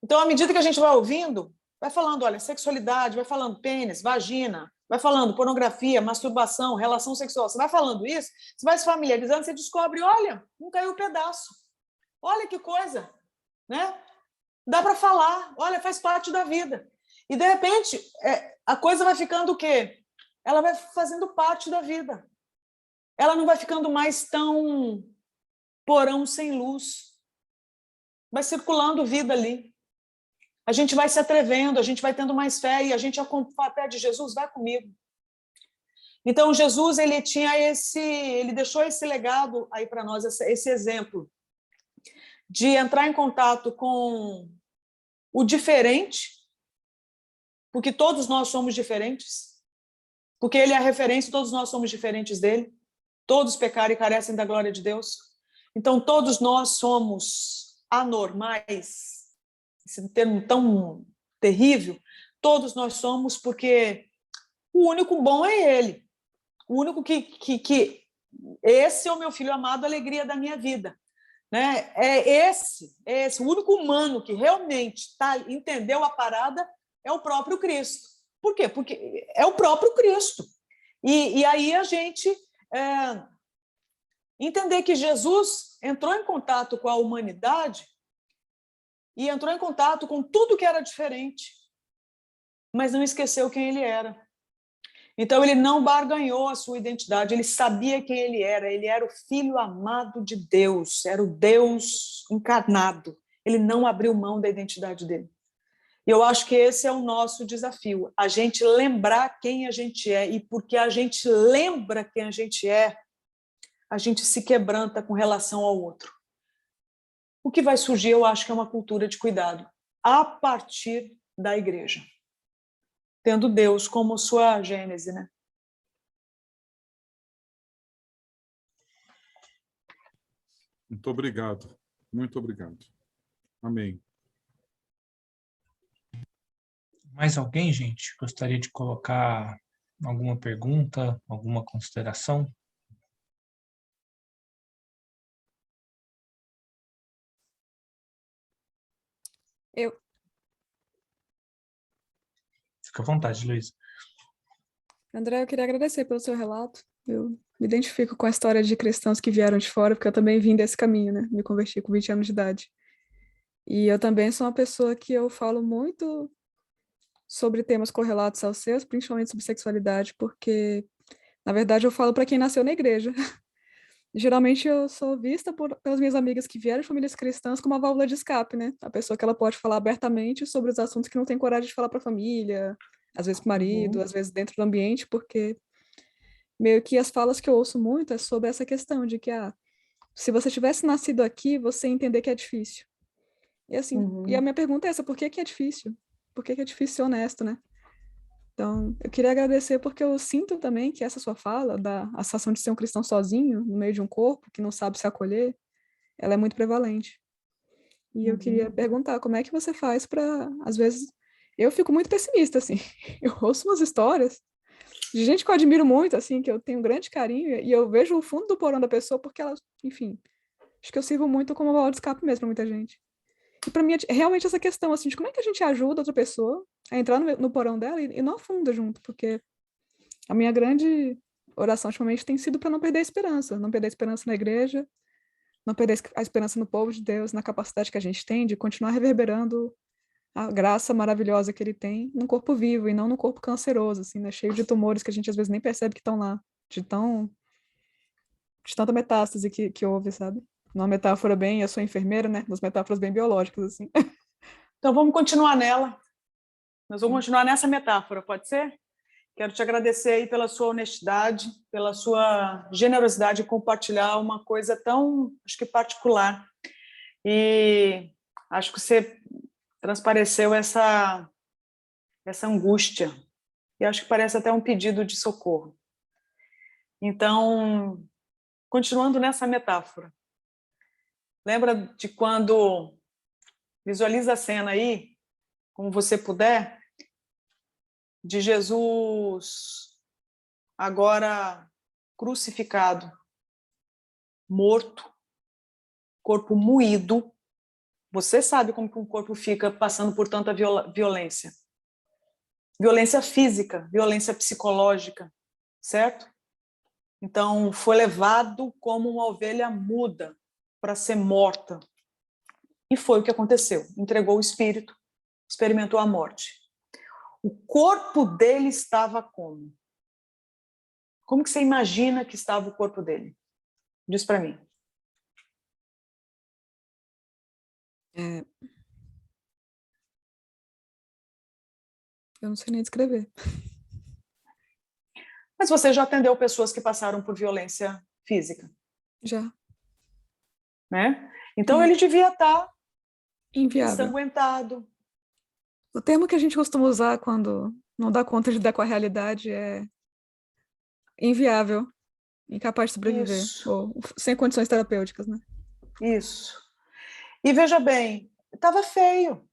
Então, à medida que a gente vai ouvindo, vai falando, olha, sexualidade, vai falando pênis, vagina, vai falando pornografia, masturbação, relação sexual. Você vai falando isso, você vai se familiarizando, você descobre, olha, não caiu um pedaço. Olha que coisa, né? Dá para falar, olha, faz parte da vida. E, de repente, a coisa vai ficando o quê? Ela vai fazendo parte da vida. Ela não vai ficando mais tão porão sem luz. Vai circulando vida ali. a gente vai se atrevendo, a gente vai tendo mais fé e a gente pede, Jesus, vai comigo. Então, Jesus, ele deixou esse legado aí para nós, esse exemplo de entrar em contato com o diferente, porque todos nós somos diferentes, porque ele é a referência, todos nós somos diferentes dele, todos pecaram e carecem da glória de Deus. Então, todos nós somos anormais, esse termo tão terrível, todos nós somos, porque o único bom é ele, o único que esse é o meu filho amado, a alegria da minha vida. Né? É esse o único humano que realmente entendeu a parada é o próprio Cristo. Por quê? Porque é o próprio Cristo. E aí a gente entender que Jesus entrou em contato com a humanidade e entrou em contato com tudo que era diferente, mas não esqueceu quem ele era. Então, ele não barganhou a sua identidade, ele sabia quem ele era o filho amado de Deus, era o Deus encarnado. Ele não abriu mão da identidade dele. E eu acho que esse é o nosso desafio, a gente lembrar quem a gente é, e porque a gente lembra quem a gente se quebranta com relação ao outro. O que vai surgir, eu acho que é uma cultura de cuidado, a partir da igreja. Tendo Deus como sua gênese, né? Muito obrigado. Muito obrigado. Amém. Mais alguém, gente, gostaria de colocar alguma pergunta, alguma consideração? Eu, Fica à vontade, Luiz. André, eu queria agradecer pelo seu relato. Eu me identifico com a história de cristãos que vieram de fora, porque eu também vim desse caminho, né? Me converti com 20 anos de idade. E eu também sou uma pessoa que eu falo muito sobre temas correlatos aos seus, principalmente sobre sexualidade, porque, na verdade, eu falo para quem nasceu na igreja. Geralmente eu sou vista pelas minhas amigas que vieram de famílias cristãs como uma válvula de escape, né? A pessoa que ela pode falar abertamente sobre os assuntos que não tem coragem de falar para a família, às vezes para o marido, às vezes dentro do ambiente, porque meio que as falas que eu ouço muito é sobre essa questão de que, se você tivesse nascido aqui, você ia entender que é difícil. E assim, e a minha pergunta é essa, por que que é difícil? Por que que é difícil ser honesto, né? Então, eu queria agradecer porque eu sinto também que essa sua fala, a sensação de ser um cristão sozinho, no meio de um corpo, que não sabe se acolher, ela é muito prevalente. E eu queria perguntar, como é que você faz para, às vezes, eu fico muito pessimista, assim, eu ouço umas histórias de gente que eu admiro muito, assim, que eu tenho um grande carinho, e eu vejo o fundo do porão da pessoa porque ela, enfim, acho que eu sirvo muito como válvula de escape mesmo para muita gente. E para mim é realmente essa questão, assim, de como é que a gente ajuda outra pessoa a entrar no porão dela e não afunda junto, porque a minha grande oração ultimamente tem sido para não perder a esperança na igreja, não perder a esperança no povo de Deus, na capacidade que a gente tem de continuar reverberando a graça maravilhosa que ele tem num corpo vivo e não num corpo canceroso, assim, né, cheio de tumores que a gente às vezes nem percebe que estão lá, de tanta metástase que houve, sabe? Uma metáfora bem, eu sou enfermeira, né? Umas metáforas bem biológicas, assim. Então, vamos continuar nela. Nós vamos continuar nessa metáfora, pode ser? Quero te agradecer aí pela sua honestidade, pela sua generosidade de compartilhar uma coisa tão, acho que particular. E acho que você transpareceu essa angústia. E acho que parece até um pedido de socorro. Então, continuando nessa metáfora, lembra de quando, visualiza a cena aí, como você puder, de Jesus agora crucificado, morto, corpo moído. Você sabe como que um corpo fica passando por tanta violência. Violência física, violência psicológica, certo? Então, foi levado como uma ovelha muda para ser morta. E foi o que aconteceu. Entregou o espírito, experimentou a morte. O corpo dele estava como? Como que você imagina que estava o corpo dele? Diz para mim. Eu não sei nem descrever. Mas você já atendeu pessoas que passaram por violência física, Já. né? Então ele devia estar Inviável. ensanguentado. O termo que a gente costuma usar quando não dá conta de lidar com a realidade é inviável, incapaz de sobreviver, Isso, ou sem condições terapêuticas, né? isso. E veja bem, estava feio,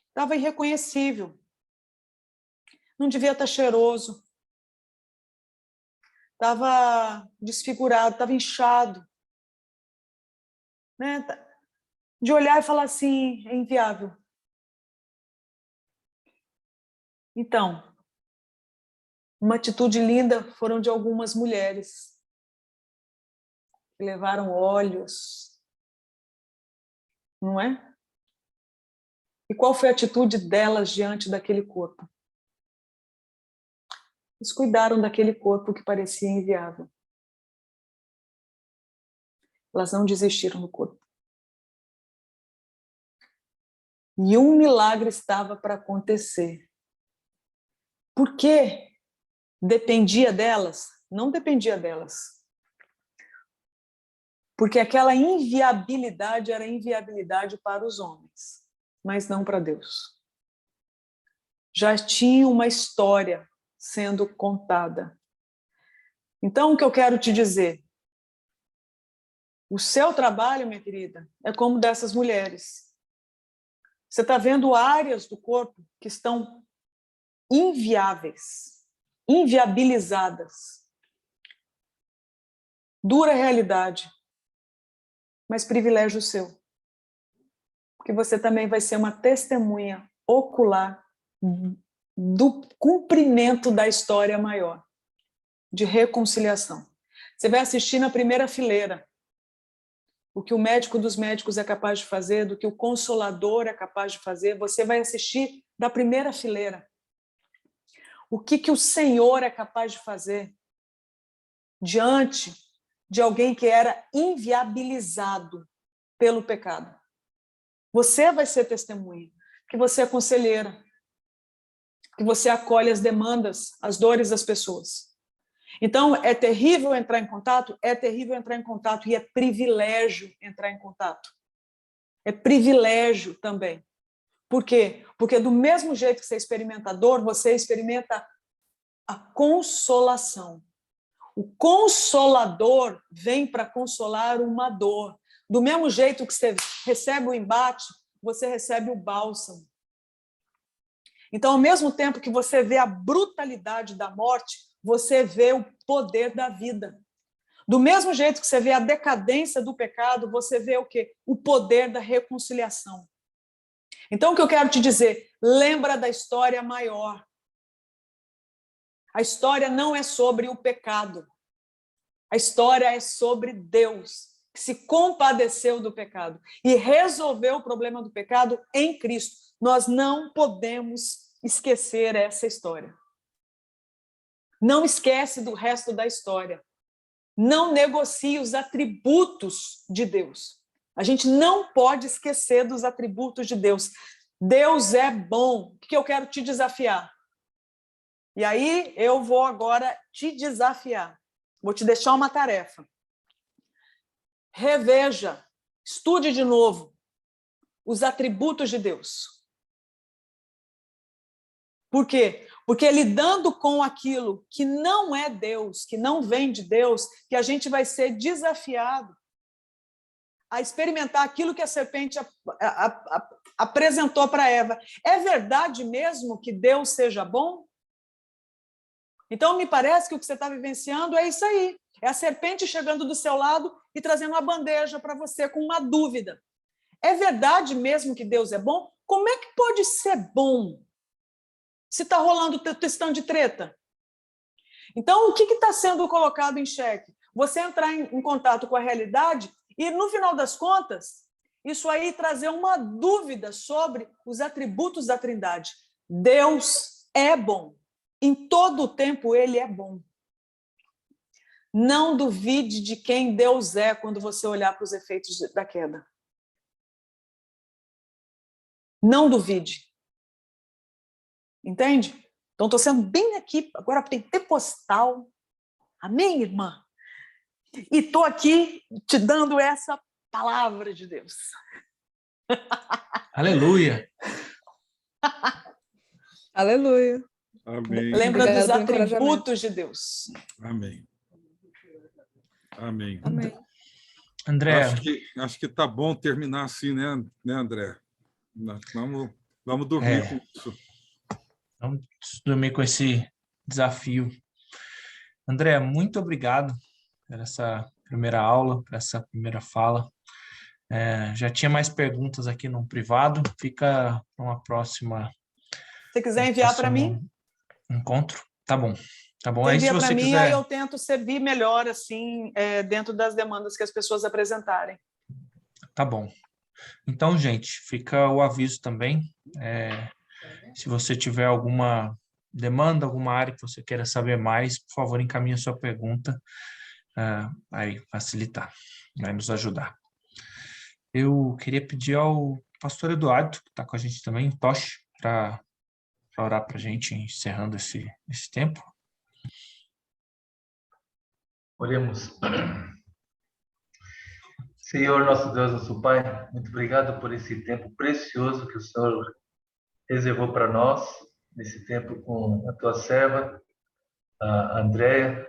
estava irreconhecível, não devia estar cheiroso, estava desfigurado, estava inchado, né? De olhar e falar assim, é inviável. Então, uma atitude linda foram de algumas mulheres que levaram óleos, não é? E qual foi a atitude delas diante daquele corpo? Eles cuidaram daquele corpo que parecia inviável. Elas não desistiram do corpo. E um milagre estava para acontecer. Por quê? Dependia delas? Não dependia delas. Porque aquela inviabilidade era inviabilidade para os homens, mas não para Deus. Já tinha uma história sendo contada. Então, o que eu quero te dizer? O seu trabalho, minha querida, é como dessas mulheres. Você está vendo áreas do corpo que estão inviáveis, inviabilizadas. Dura realidade, mas privilégio seu. Porque você também vai ser uma testemunha ocular do cumprimento da história maior, de reconciliação. Você vai assistir na primeira fileira o que o médico dos médicos é capaz de fazer, do que o consolador é capaz de fazer, você vai assistir da primeira fileira. O que o Senhor é capaz de fazer diante de alguém que era inviabilizado pelo pecado. Você vai ser testemunha, que você é conselheira, que você acolhe as demandas, as dores das pessoas. Então, é terrível entrar em contato? É terrível entrar em contato e é privilégio entrar em contato. É privilégio também. Por quê? Porque do mesmo jeito que você experimenta a dor, você experimenta a consolação. O consolador vem para consolar uma dor. Do mesmo jeito que você recebe o embate, você recebe o bálsamo. Então, ao mesmo tempo que você vê a brutalidade da morte, você vê o poder da vida. Do mesmo jeito que você vê a decadência do pecado, você vê o quê? O poder da reconciliação. Então, o que eu quero te dizer? Lembra da história maior. A história não é sobre o pecado. A história é sobre Deus, que se compadeceu do pecado e resolveu o problema do pecado em Cristo. Nós não podemos esquecer essa história. Não esquece do resto da história. Não negocie os atributos de Deus. A gente não pode esquecer dos atributos de Deus. Deus é bom. O que eu quero te desafiar? E aí eu vou agora te desafiar. Vou te deixar uma tarefa. Reveja, estude de novo os atributos de Deus. Por quê? Porque lidando com aquilo que não é Deus, que não vem de Deus, que a gente vai ser desafiado a experimentar aquilo que a serpente apresentou para Eva. É verdade mesmo que Deus seja bom? Então, me parece que o que você está vivenciando é isso aí. É a serpente chegando do seu lado e trazendo uma bandeja para você com uma dúvida. É verdade mesmo que Deus é bom? Como é que pode ser bom se está rolando questão de treta? Então, o que está sendo colocado em xeque? Você entrar em contato com a realidade e, no final das contas, isso aí trazer uma dúvida sobre os atributos da Trindade. Deus é bom. Em todo o tempo, ele é bom. Não duvide de quem Deus é quando você olhar para os efeitos da queda. Não duvide. Entende? Então, estou sendo bem aqui, agora pentecostal. Amém, irmã? E estou aqui te dando essa palavra de Deus. Aleluia! Aleluia. Amém. Lembra Obrigada dos pelo encorajamento. atributos de Deus. Amém. Amém. André, Acho que tá bom terminar assim, né, André? Vamos dormir com isso. vamos dormir com esse desafio. André, muito obrigado por essa primeira aula, por essa primeira fala. Já tinha mais perguntas aqui no privado, fica para uma próxima. Se você quiser enviar para mim, encontro, tá bom. Tá bom. você aí se envia você para mim, quiser, aí eu tento servir melhor assim, dentro das demandas que as pessoas apresentarem. tá bom. Então, gente, fica o aviso também. Se você tiver alguma demanda, alguma área que você queira saber mais, por favor, encaminhe a sua pergunta. Vai facilitar, vai nos ajudar. Eu queria pedir ao pastor Eduardo, que está com a gente também, Toche, para orar para a gente, encerrando esse tempo. Oremos. Senhor, nosso Deus, nosso Pai, muito obrigado por esse tempo precioso que o Senhor reservou para nós, nesse tempo com a tua serva, a Andréia,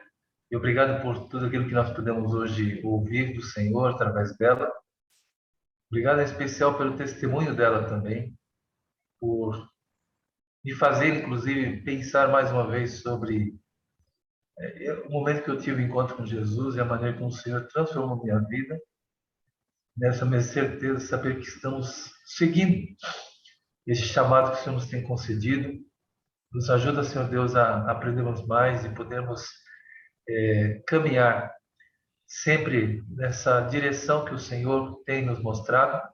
e obrigado por tudo aquilo que nós podemos hoje ouvir do Senhor através dela. Obrigado em especial pelo testemunho dela também, por me fazer, inclusive, pensar mais uma vez sobre o momento que eu tive o encontro com Jesus e a maneira como o Senhor transformou minha vida. Nessa minha certeza, saber que estamos seguindo esse chamado que o Senhor nos tem concedido. Nos ajuda, Senhor Deus, a aprendermos mais e podermos caminhar sempre nessa direção que o Senhor tem nos mostrado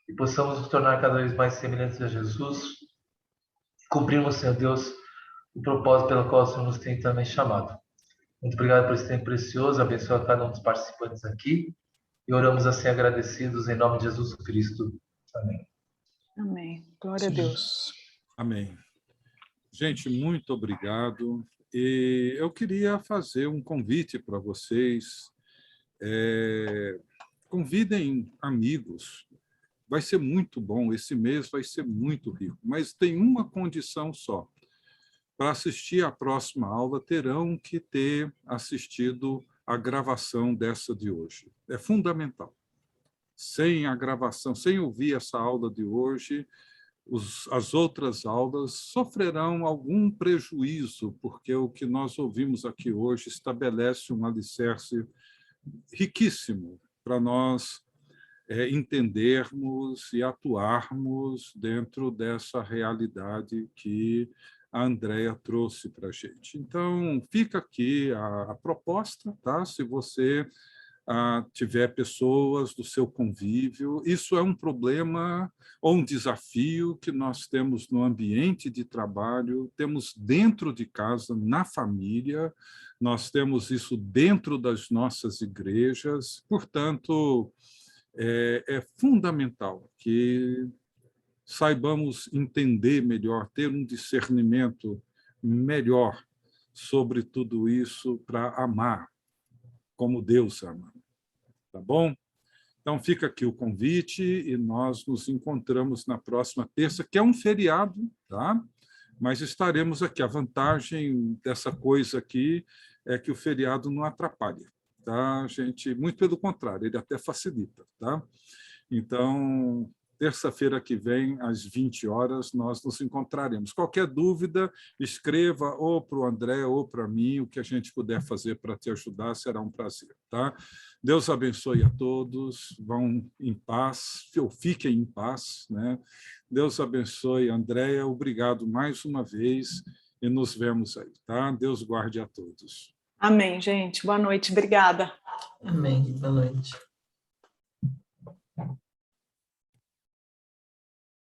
e possamos nos tornar cada vez mais semelhantes a Jesus e cumprirmos, Senhor Deus, o propósito pelo qual o Senhor nos tem também chamado. Muito obrigado por esse tempo precioso, abençoa cada um dos participantes aqui e oramos assim agradecidos em nome de Jesus Cristo. Amém. Amém. Glória a Deus. Amém. Gente, muito obrigado. E eu queria fazer um convite para vocês. Convidem amigos. Vai ser muito bom, esse mês vai ser muito rico. Mas tem uma condição só. Para assistir à próxima aula, terão que ter assistido a gravação dessa de hoje. É fundamental. Sem a gravação, sem ouvir essa aula de hoje, as outras aulas sofrerão algum prejuízo, porque o que nós ouvimos aqui hoje estabelece um alicerce riquíssimo para nós entendermos e atuarmos dentro dessa realidade que a Andréia trouxe para a gente. Então, fica aqui a proposta, tá? Se você tiver pessoas do seu convívio, isso é um problema ou um desafio que nós temos no ambiente de trabalho, temos dentro de casa, na família, nós temos isso dentro das nossas igrejas, portanto, é fundamental que saibamos entender melhor, ter um discernimento melhor sobre tudo isso para amar como Deus ama. Tá bom? Então, fica aqui o convite e nós nos encontramos na próxima terça, que é um feriado, tá? Mas estaremos aqui. A vantagem dessa coisa aqui é que o feriado não atrapalha, tá, gente? Muito pelo contrário, ele até facilita, tá? Então, terça-feira que vem, às 20 horas, nós nos encontraremos. Qualquer dúvida, escreva ou para o André ou para mim, o que a gente puder fazer para te ajudar, será um prazer, tá? Deus abençoe a todos, vão em paz, ou fiquem em paz, né? Deus abençoe, Andréia, obrigado mais uma vez e nos vemos aí, tá? Deus guarde a todos. Amém, gente. Boa noite. Obrigada. Amém. Boa noite.